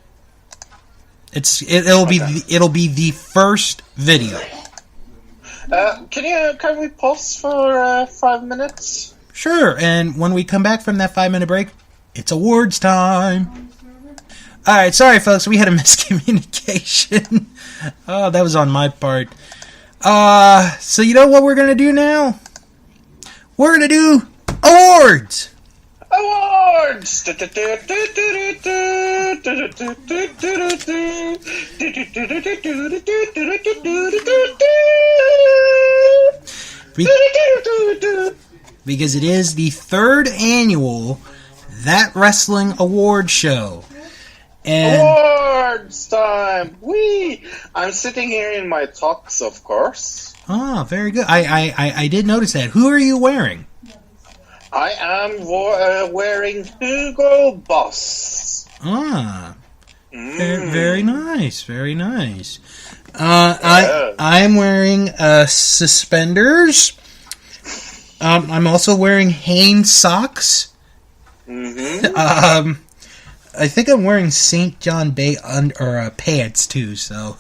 it'll be the first video. Can we pause for 5 minutes? Sure, and when we come back from that 5-minute break, it's awards time. All right, sorry folks, we had a miscommunication. Oh, that was on my part. So you know what we're gonna do now? We're gonna do awards. Awards! Because it is the 3rd annual That Wrestling Award Show. And awards time! Whee! I'm sitting here in my tux, of course. Oh, very good. I did notice that. Who are you wearing? I am wearing Hugo Boss. Ah, very nice, very nice. I'm wearing suspenders. I'm also wearing Hanes socks. Mm-hmm. I think I'm wearing St. John Bay pants too. So,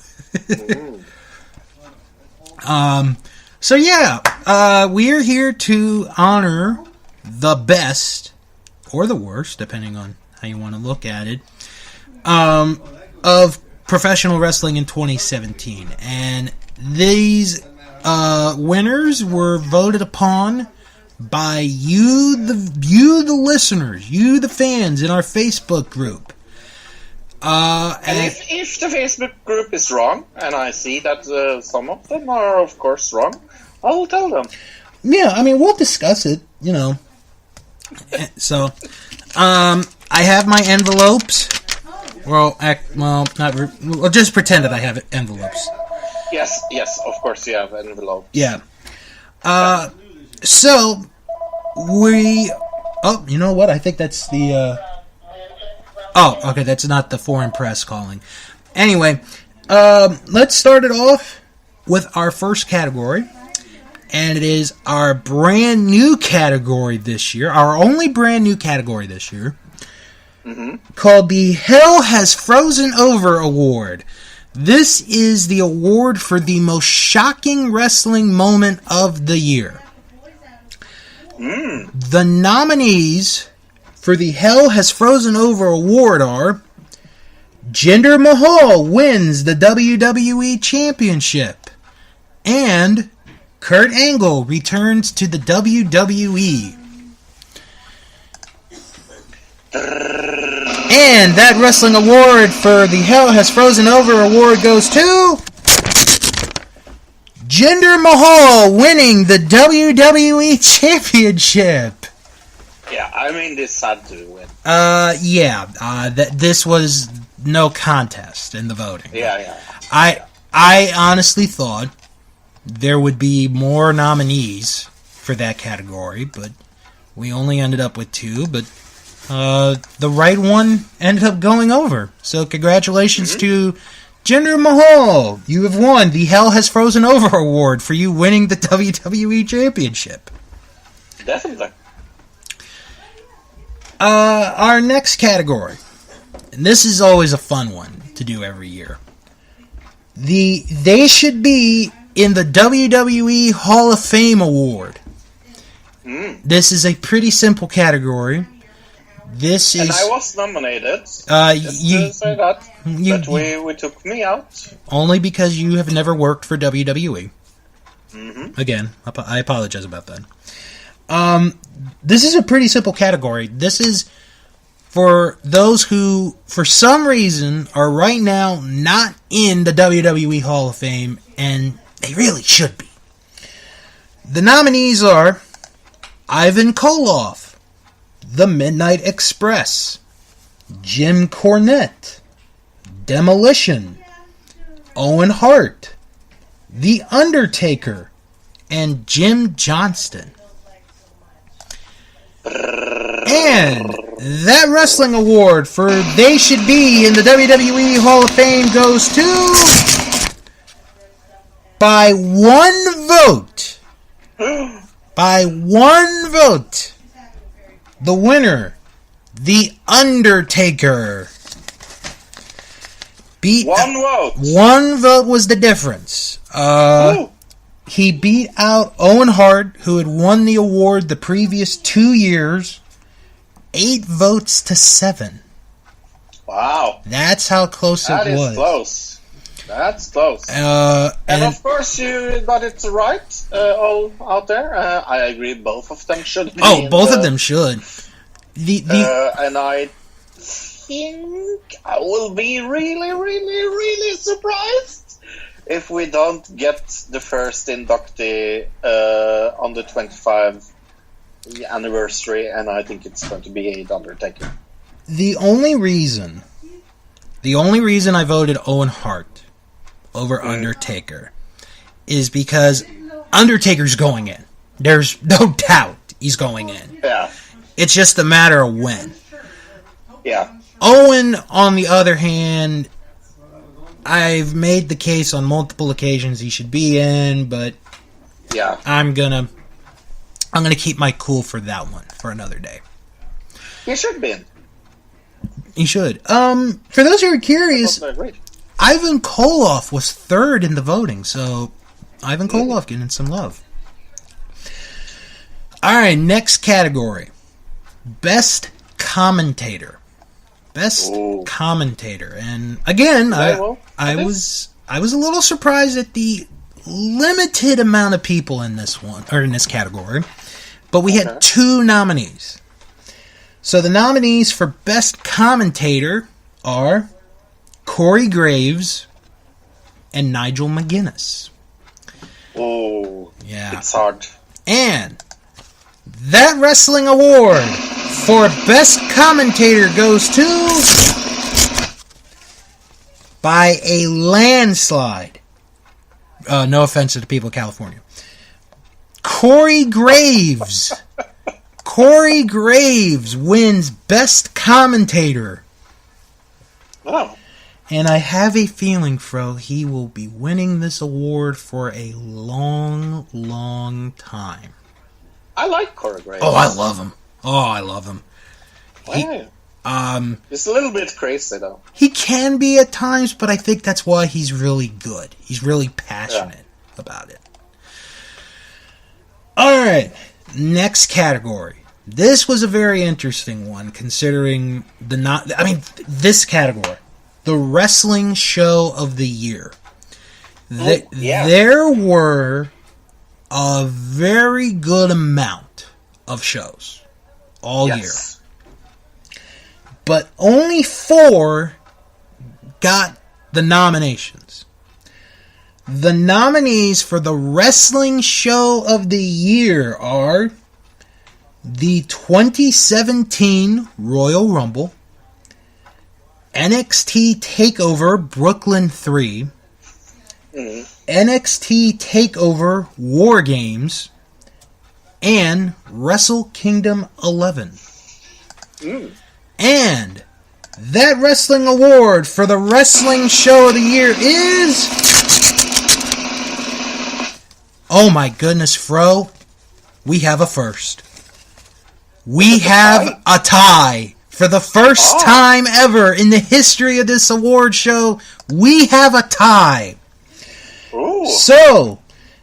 so yeah, we're here to honor the best or the worst, depending on how you want to look at it, of professional wrestling in 2017, and these winners were voted upon by you, the listeners, you, the fans, in our Facebook group. And if the Facebook group is wrong, and I see that some of them are, of course, wrong, I will tell them. Yeah, I mean, we'll discuss it, you know. So, I have my envelopes. Well, we'll just pretend that I have envelopes. Yes, of course you have envelopes. Yeah. So, oh, you know what? I think that's the, oh, okay, that's not the foreign press calling. Anyway, let's start it off with our first category, and it is our brand new category this year, our only brand new category this year, called the Hell Has Frozen Over Award. This is the award for the most shocking wrestling moment of the year. The nominees for the Hell Has Frozen Over Award are Jinder Mahal wins the WWE Championship, and Kurt Angle returns to the WWE. And that wrestling award for the Hell Has Frozen Over award goes to Jinder Mahal winning the WWE Championship. Yeah, I mean, this had to win. This was no contest in the voting. Yeah. I honestly thought there would be more nominees for that category, but we only ended up with 2, but the right one ended up going over. So congratulations to Jinder Mahal. You have won the Hell Has Frozen Over award for you winning the WWE Championship. Definitely. Our next category, and this is always a fun one to do every year. They should be in the WWE Hall of Fame award. This is a pretty simple category. This is, and I was nominated. You say that, but we took me out only because you have never worked for WWE. Again, I apologize about that. This is a pretty simple category. This is for those who, for some reason, are right now not in the WWE Hall of Fame, and they really should be. The nominees are Ivan Koloff, The Midnight Express, Jim Cornette, Demolition, Owen Hart, The Undertaker, and Jim Johnston. And that wrestling award for They Should Be in the WWE Hall of Fame goes to, by one vote, the winner, The Undertaker. One vote. One vote was the difference. He beat out Owen Hart, who had won the award the previous 2 years, 8 votes to 7. Wow. That's how close it was. That is close. That's close. And of course you got it right, all out there. I agree, both of them should be. Oh, both of them should. And I think I will be really, really, really surprised if we don't get the first inductee on the 25th anniversary, and I think it's going to be The Undertaker. The only reason I voted Owen Hart over Undertaker is because Undertaker's going in. There's no doubt he's going in. Yeah. It's just a matter of when. Yeah. Owen, on the other hand, I've made the case on multiple occasions he should be in, but yeah, I'm gonna keep my cool for that one for another day. He should be in. He should. For those who are curious, Ivan Koloff was third in the voting, so Ivan Koloff getting some love. All right, next category: Best Commentator. Best Commentator, and again, I was a little surprised at the limited amount of people in this one, or in this category, but we had 2 nominees. So the nominees for Best Commentator are Corey Graves and Nigel McGuinness. Oh, yeah, it's hard. And that wrestling award for Best Commentator goes to, by a landslide, no offense to the people of California, Corey Graves. Corey Graves wins Best Commentator. Oh. And I have a feeling, Fro, he will be winning this award for a long, long time. I like Corey Graves. Oh, I love him. Wow. He's a little bit crazy, though. He can be at times, but I think that's why he's really good. He's really passionate about it. Alright, next category. This was a very interesting one, considering this category. The Wrestling Show of the Year. There were a very good amount of shows all year. But only 4 got the nominations. The nominees for the Wrestling Show of the Year are the 2017 Royal Rumble, NXT TakeOver Brooklyn 3, NXT TakeOver War Games, and Wrestle Kingdom 11. And that wrestling award for the Wrestling Show of the Year is... Oh my goodness, Fro. We have a first. We have a tie. For the first time ever in the history of this award show, we have a tie. Ooh. So,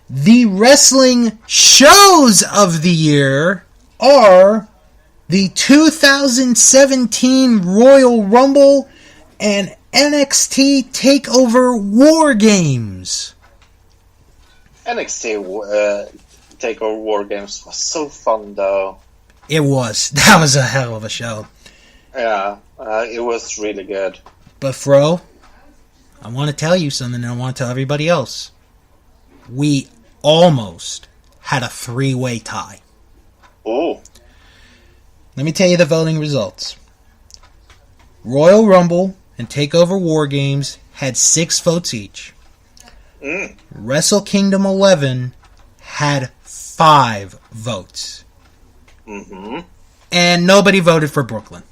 the wrestling shows of the year are the 2017 Royal Rumble and NXT TakeOver War Games. NXT TakeOver War Games was so fun, though. It was. That was a hell of a show. Yeah, it was really good. But, Fro, I want to tell you something, and I want to tell everybody else. We almost had a 3-way tie. Oh. Let me tell you the voting results. Royal Rumble and TakeOver War Games had 6 votes each. Wrestle Kingdom 11 had 5 votes. And nobody voted for Brooklyn.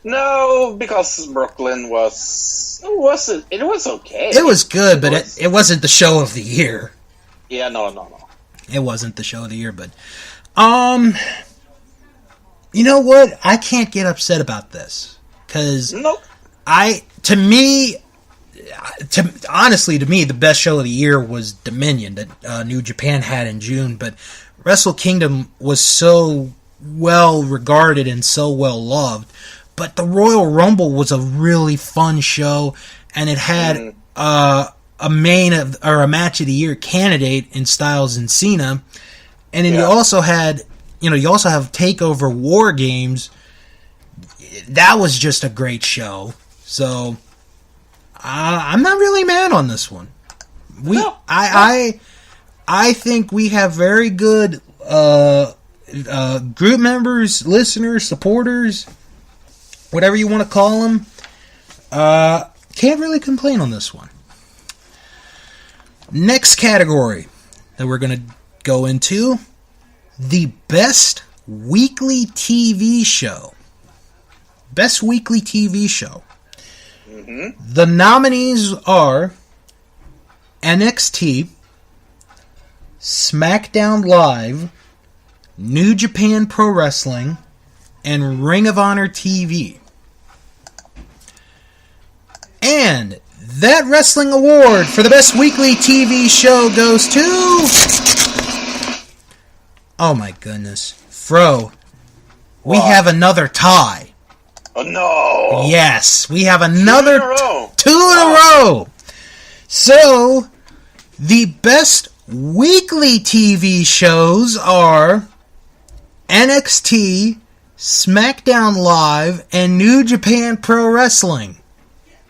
No, because Brooklyn was okay. It was good, but it wasn't the show of the year. Yeah, no. It wasn't the show of the year, but you know what? I can't get upset about this because honestly, to me, the best show of the year was Dominion that New Japan had in June. But Wrestle Kingdom was so well regarded and so well loved. But the Royal Rumble was a really fun show, and it had a match of the year candidate in Styles and Cena, and then you also have TakeOver War Games. That was just a great show. So I'm not really mad on this one. I think we have very good group members, listeners, supporters, whatever you want to call them. Can't really complain on this one. Next category that we're going to go into, the best weekly TV show. Best weekly TV show. The nominees are NXT, SmackDown Live, New Japan Pro Wrestling, and Ring of Honor TV. And that wrestling award for the best weekly TV show goes to... Oh my goodness. Fro, we have another tie. Oh no! Yes, we have another 2 in a row. So, the best weekly TV shows are NXT, SmackDown Live, and New Japan Pro Wrestling.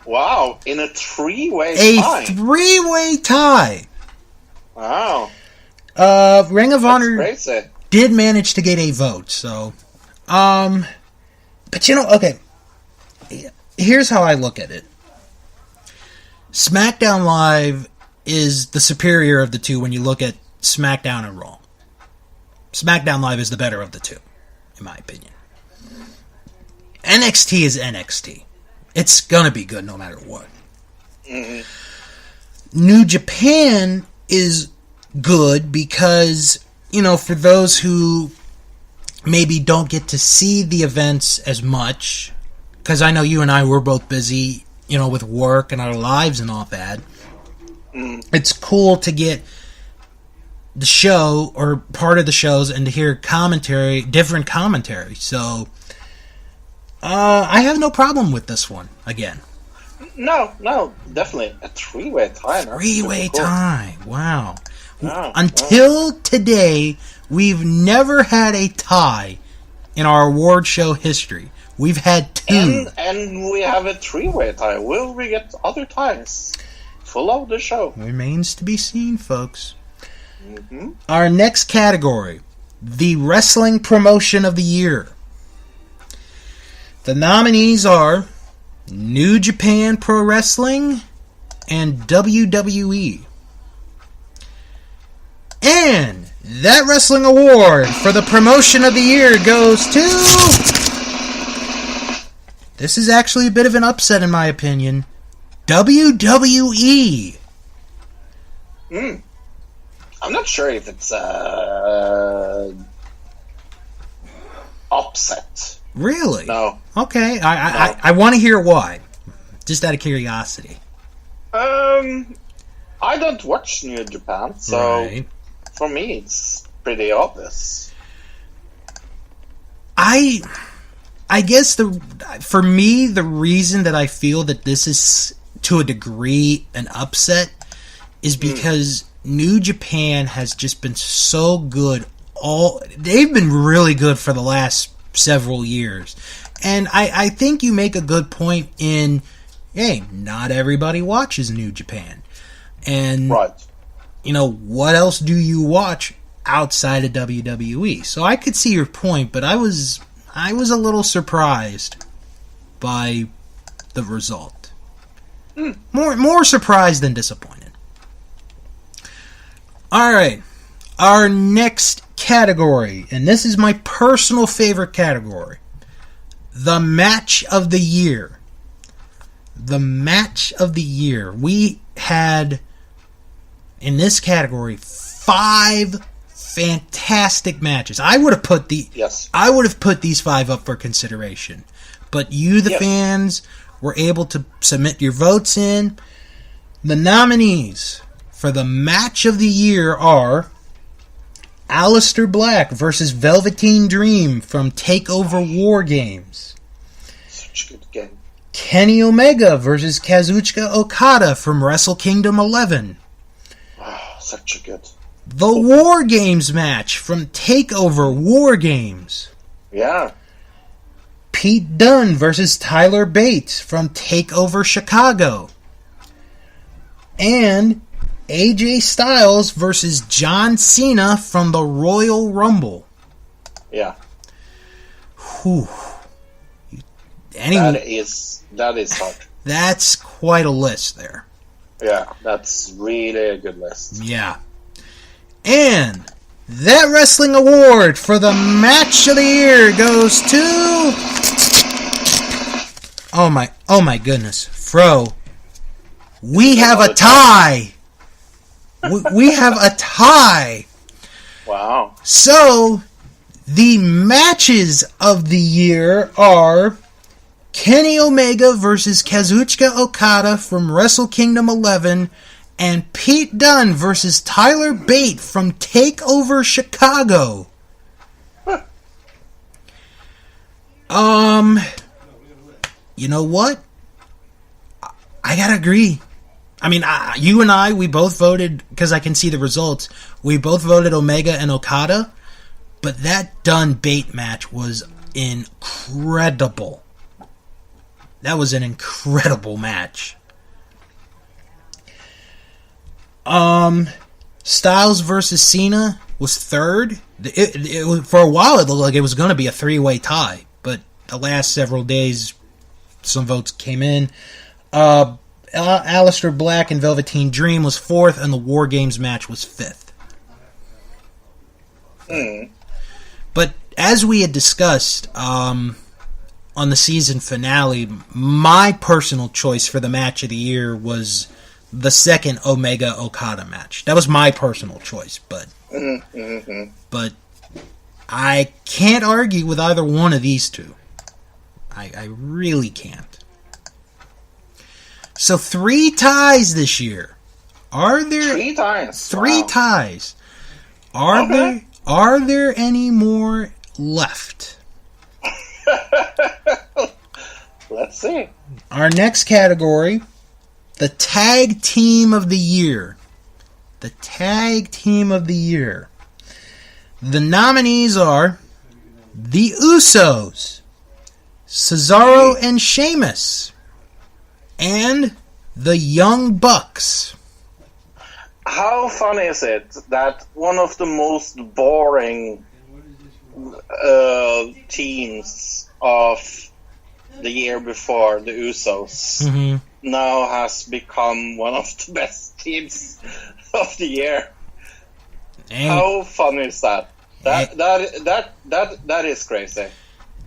Wow, in a 3-way tie. A 3-way tie. Wow. Ring of Honor crazy. Did manage to get a vote, so... But okay. Here's how I look at it. SmackDown Live is the superior of the two when you look at SmackDown and Raw. SmackDown Live is the better of the two, in my opinion. NXT is NXT. It's gonna be good no matter what. New Japan is good because, for those who maybe don't get to see the events as much, because I know you and I were both busy, with work and our lives and all that. It's cool to get the show or part of the shows and to hear different commentary. So, I have no problem with this one again. No, definitely a 3-way tie. 3-way tie. Wow. Until today, we've never had a tie in our award show history. We've had 2. And we have a 3-way tie. Will we get other ties? Follow the show. Remains to be seen, folks. Our next category, the Wrestling Promotion of the Year. The nominees are New Japan Pro Wrestling and WWE. And that wrestling award for the promotion of the year goes to... This is actually a bit of an upset in my opinion. WWE. I'm not sure if it's upset. Really? No. Okay, I want to hear why. Just out of curiosity. I don't watch New Japan, so for me it's pretty obvious. I guess for me the reason that I feel that this is to a degree an upset is because New Japan has just been so good. They've been really good for the last several years. And I think you make a good point in, hey, not everybody watches New Japan. And, what else do you watch outside of WWE. So I could see your point, but I was a little surprised by the result. More surprised than disappointed. All right, our next category, and this is my personal favorite category, the match of the year. The match of the year. We had, in this category, 5 fantastic matches. I would have put these 5 up for consideration, but you, the fans, were able to submit your votes in. The nominees for the match of the year are Aleister Black versus Velveteen Dream from TakeOver War Games. Such a good game. Kenny Omega versus Kazuchika Okada from Wrestle Kingdom 11. Oh, such a good. The War Games match from TakeOver War Games. Yeah. Pete Dunne versus Tyler Bates from TakeOver Chicago. And AJ Styles versus John Cena from the Royal Rumble. Yeah. Whew. That is hard. That's quite a list there. Yeah, that's really a good list. Yeah. And that wrestling award for the match of the year goes to... Oh my goodness. Fro. We have a tie. We have a tie. Wow. So, the matches of the year are Kenny Omega versus Kazuchika Okada from Wrestle Kingdom 11 and Pete Dunne versus Tyler Bate from TakeOver Chicago. You know what? I gotta agree. I mean, you and I, we both voted, because I can see the results, we both voted Omega and Okada, but that Dunne-Bate match was incredible. That was an incredible match. Styles versus Cena was third. It was, for a while, it looked like it was going to be a 3-way tie, but the last several days, some votes came in. Aleister Black and Velveteen Dream was 4th, and the War Games match was 5th. But as we had discussed on the season finale, my personal choice for the match of the year was the second Omega-Okada match. That was my personal choice, but I can't argue with either one of these two. I really can't. So 3 ties this year. Are there 3 ties? 3 ties? Are there any more left? Let's see. Our next category, the Tag Team of the Year. The Tag Team of the Year. The nominees are The Usos, Cesaro and Sheamus, and the Young Bucks. How funny is it that one of the most boring teams of the year before, the Usos, now has become one of the best teams of the year? How funny is that? That is crazy.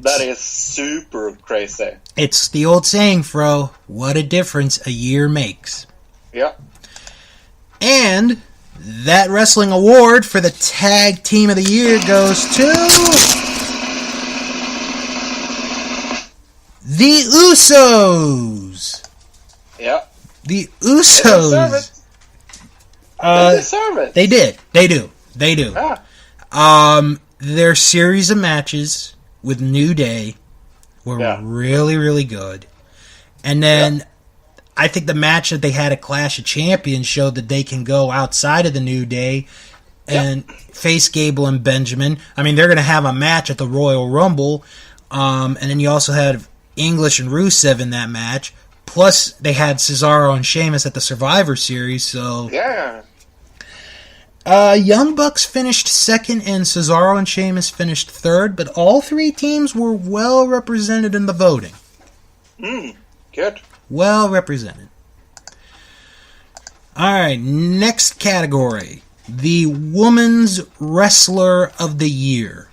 That is super crazy. It's the old saying, Fro, what a difference a year makes. Yeah. And that wrestling award for the Tag Team of the Year goes to the Usos. Yeah. The Usos. They deserve it. They did. They do. Yeah. Their series of matches with New Day were really, really good. And then I think the match that they had at Clash of Champions showed that they can go outside of the New Day and face Gable and Benjamin. I mean, they're going to have a match at the Royal Rumble. And then you also had English and Rusev in that match. Plus, they had Cesaro and Sheamus at the Survivor Series. So Young Bucks finished second, and Cesaro and Sheamus finished third, but all three teams were well represented in the voting. Good. Well represented. Alright, next category. The Women's Wrestler of the Year.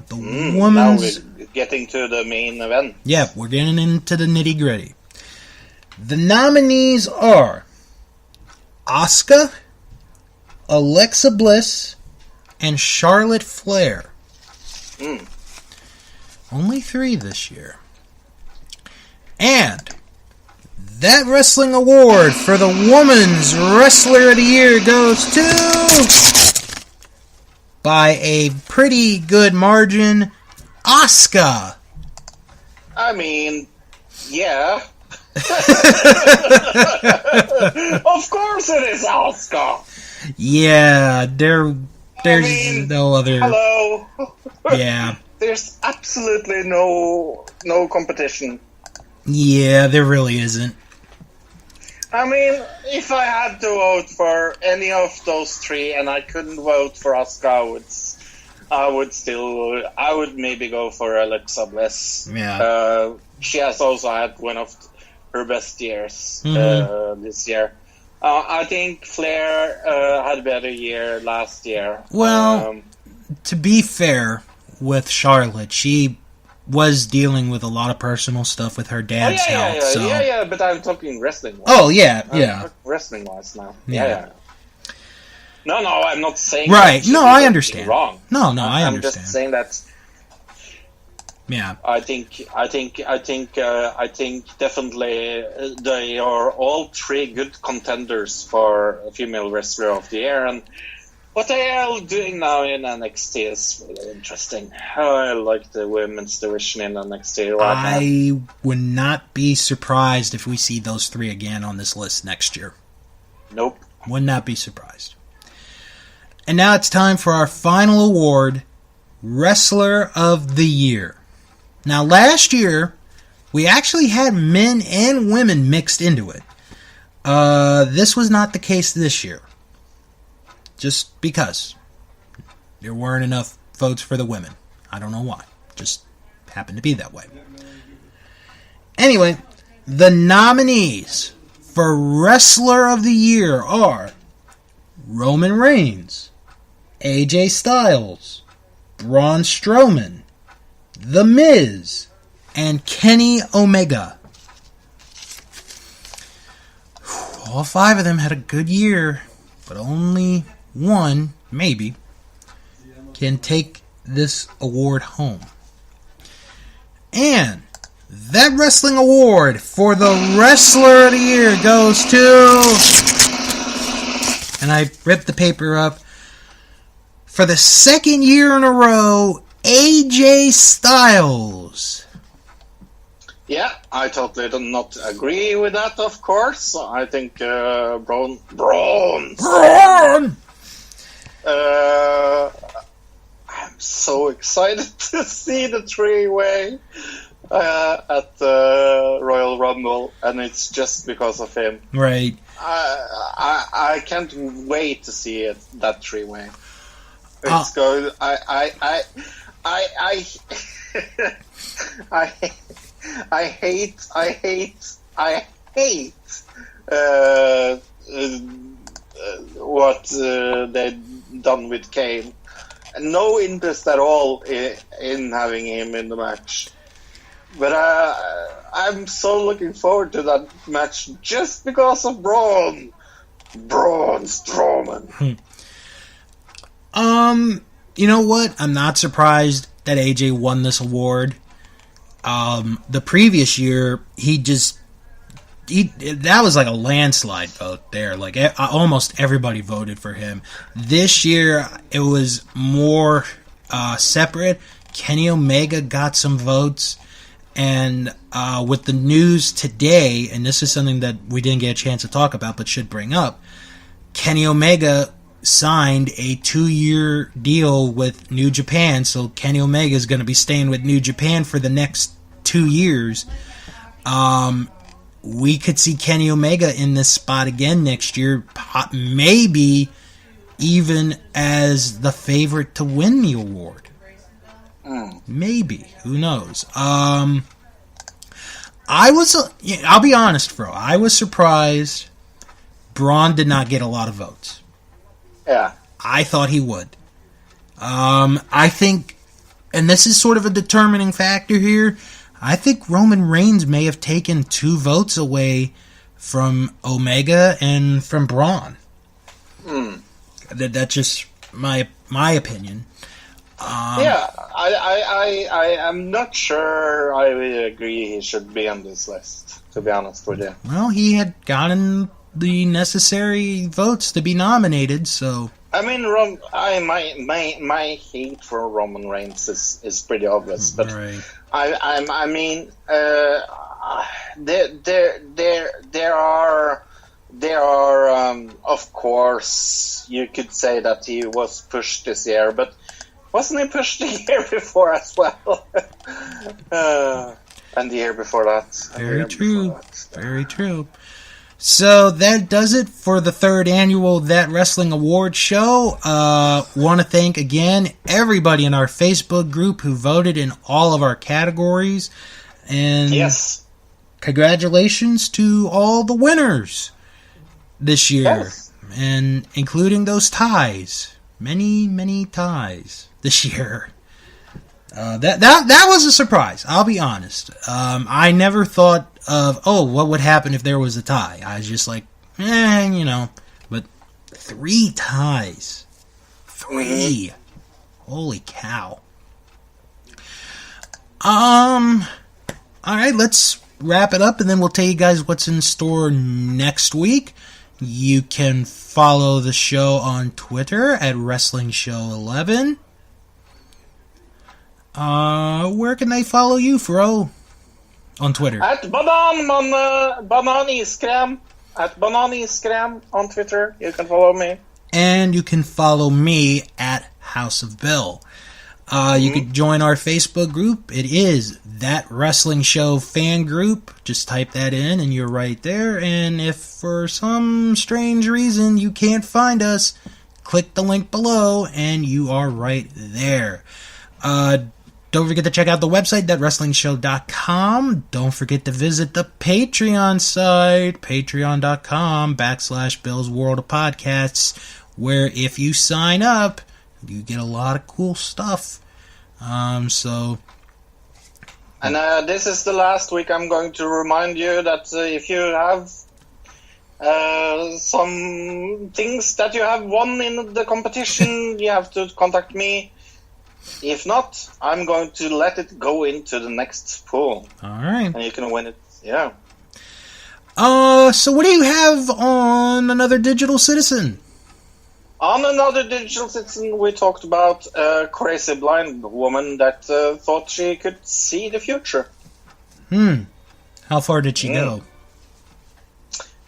The Women's... Now we're getting to the main event. Yep, we're getting into the nitty-gritty. The nominees are Asuka, Alexa Bliss, and Charlotte Flair. Only 3 this year. And that wrestling award for the Women's Wrestler of the Year goes to, by a pretty good margin, Asuka. I mean, yeah. Of course it is Asuka. Yeah, there's no other. Hello. Yeah. There's absolutely no competition. Yeah, there really isn't. I mean, if I had to vote for any of those 3 and I couldn't vote for Asuka, I would maybe go for Alexa Bliss. Yeah. She has also had one of her best years this year. I think Flair had a better year last year. Well, to be fair with Charlotte, she was dealing with a lot of personal stuff with her dad's health. Yeah, but I'm talking wrestling-wise. Oh, yeah. Wrestling-wise now. Yeah. No, I'm not saying right. That no, I understand. Wrong. No, I understand. I'm just saying that. Yeah. I think definitely they are all 3 good contenders for Female Wrestler of the Year, and what they are doing now in NXT is really interesting. I like the women's division in NXT right now. I would not be surprised if we see those 3 again on this list next year. Nope. Would not be surprised. And now it's time for our final award, Wrestler of the Year. Now, last year, we actually had men and women mixed into it. This was not the case this year. Just because. There weren't enough votes for the women. I don't know why. Just happened to be that way. Anyway, the nominees for Wrestler of the Year are Roman Reigns, AJ Styles, Braun Strowman, The Miz, and Kenny Omega. All 5 of them had a good year, but only one, maybe, can take this award home. And that wrestling award for the Wrestler of the Year goes to... And I ripped the paper up. For the 2nd year in a row, AJ Styles. Yeah, I totally do not agree with that, of course. I think Braun. I'm so excited to see the 3-way at the Royal Rumble, and it's just because of him. Right. I can't wait to see it, that 3-way. It's good. I hate what they've done with Kane. No interest at all in having him in the match. But I'm so looking forward to that match just because of Braun Strowman. You know what? I'm not surprised that AJ won this award. The previous year, that was like a landslide vote there. Like almost everybody voted for him. This year, it was more separate. Kenny Omega got some votes. And with the news today, and this is something that we didn't get a chance to talk about but should bring up, Kenny Omega signed a 2-year deal with New Japan, so Kenny Omega is going to be staying with New Japan for the next 2 years. We could see Kenny Omega in this spot again next year, maybe even as the favorite to win the award. Maybe. Who knows? I'll be honest, bro. I was surprised Braun did not get a lot of votes. Yeah. I thought he would. I think, and this is sort of a determining factor here, I think Roman Reigns may have taken 2 votes away from Omega and from Braun. That's just my opinion. I am not sure I really agree he should be on this list, to be honest with you. Well, he had gotten the necessary votes to be nominated, so... I mean, my hate for Roman Reigns is pretty obvious, but right. I mean, there are of course you could say that he was pushed this year, but wasn't he pushed the year before as well? And the year before that. Very true. Very true. So that does it for the 3rd annual That Wrestling Awards show. Want to thank again everybody in our Facebook group who voted in all of our categories. And yes, congratulations to all the winners this year. Yes. And including those ties. Many, many ties this year. That was a surprise, I'll be honest. I never thought of, what would happen if there was a tie? I was just like, but 3 ties. 3. Holy cow. Alright, let's wrap it up and then we'll tell you guys what's in store next week. You can follow the show on Twitter at WrestlingShow11. Where can they follow you, Fro? On Twitter. At Bananiskrem. At Bananiskrem on Twitter. You can follow me. And you can follow me at House of Bill. You can join our Facebook group. It is That Wrestling Show Fan Group. Just type that in and you're right there. And if for some strange reason you can't find us, click the link below and you are right there. Don't forget to check out the website, thatwrestlingshow.com. Don't forget to visit the Patreon site, patreon.com/Bill's World of Podcasts, where if you sign up, you get a lot of cool stuff. And this is the last week. I'm going to remind you that if you have some things that you have won in the competition, you have to contact me. If not, I'm going to let it go into the next pool. All right. And you can win it. Yeah. So what do you have on Another Digital Citizen? On Another Digital Citizen, we talked about a crazy blind woman that thought she could see the future. How far did she go?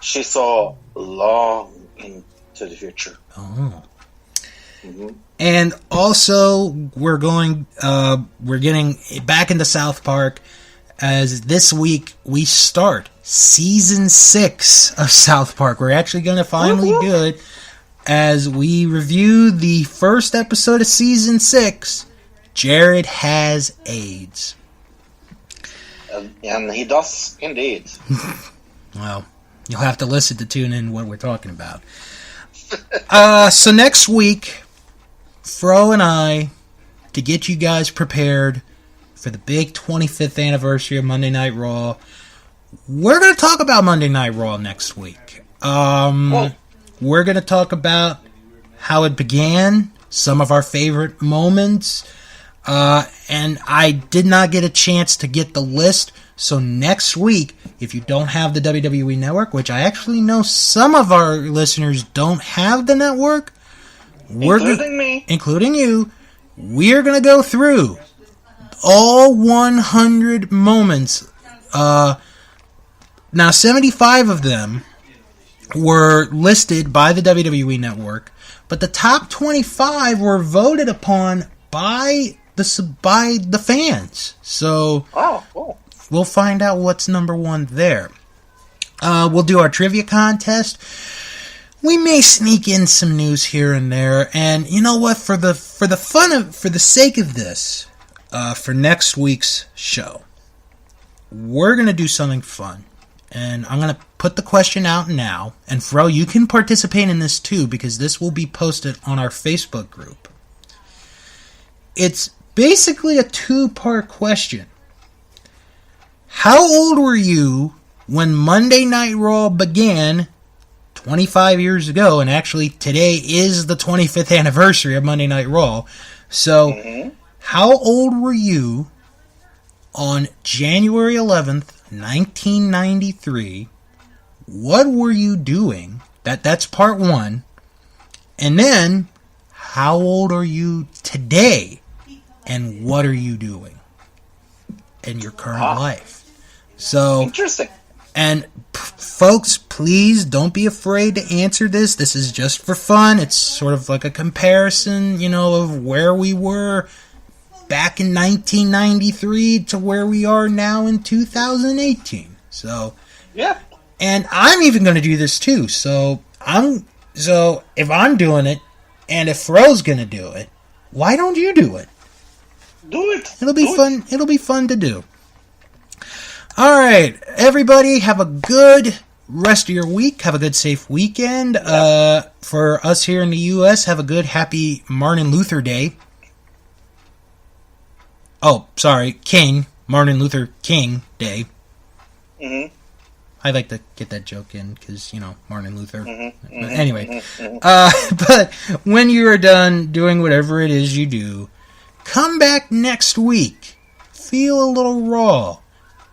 She saw long into the future. Oh. And also, we're getting back into South Park, as this week we start Season 6 of South Park. We're actually going to finally do it, as we review the first episode of Season 6, Jared Has AIDS. And he does, indeed. Well, you'll have to listen to tune in what we're talking about. So next week, Fro and I, to get you guys prepared for the big 25th anniversary of Monday Night Raw, we're going to talk about Monday Night Raw next week. We're going to talk about how it began, some of our favorite moments, and I did not get a chance to get the list, so next week, if you don't have the WWE Network, which I actually know some of our listeners don't have the network, including you, we're going to go through all 100 moments. Now, 75 of them were listed by the WWE Network, but the top 25 were voted upon by the fans. So, we'll find out what's number one there. We'll do our trivia contest. we may sneak in some news here and there, and you know what? For the sake of this, for next week's show, we're gonna do something fun, and I'm gonna put the question out now. And Fro, you can participate in this too because this will be posted on our Facebook group. It's basically a two-part question. How old were you when Monday Night Raw began 25 years ago? And actually, today is the 25th anniversary of Monday Night Raw. So, how old were you on January 11th, 1993? What were you doing? That's part one. And then, how old are you today? And what are you doing in your current life? So, interesting. And folks, please don't be afraid to answer this. This is just for fun. It's sort of like a comparison, of where we were back in 1993 to where we are now in 2018. So, yeah. And I'm even going to do this too. So if I'm doing it, and if Fro's going to do it, why don't you do it? Do it. It'll be fun. It'll be fun to do. All right, everybody, have a good rest of your week. Have a good, safe weekend. For us here in the U.S., have a good, happy Martin Luther Day. Oh, sorry, Martin Luther King Day. Mm-hmm. I like to get that joke in because, Martin Luther. Mm-hmm. But anyway, but when you are done doing whatever it is you do, come back next week. Feel a little raw.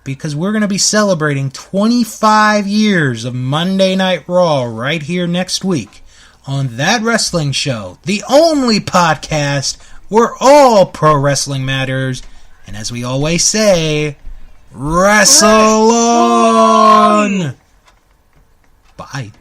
Because we're going to be celebrating 25 years of Monday Night Raw right here next week on That Wrestling Show, the only podcast where all pro wrestling matters. And as we always say, wrestle on! Bye.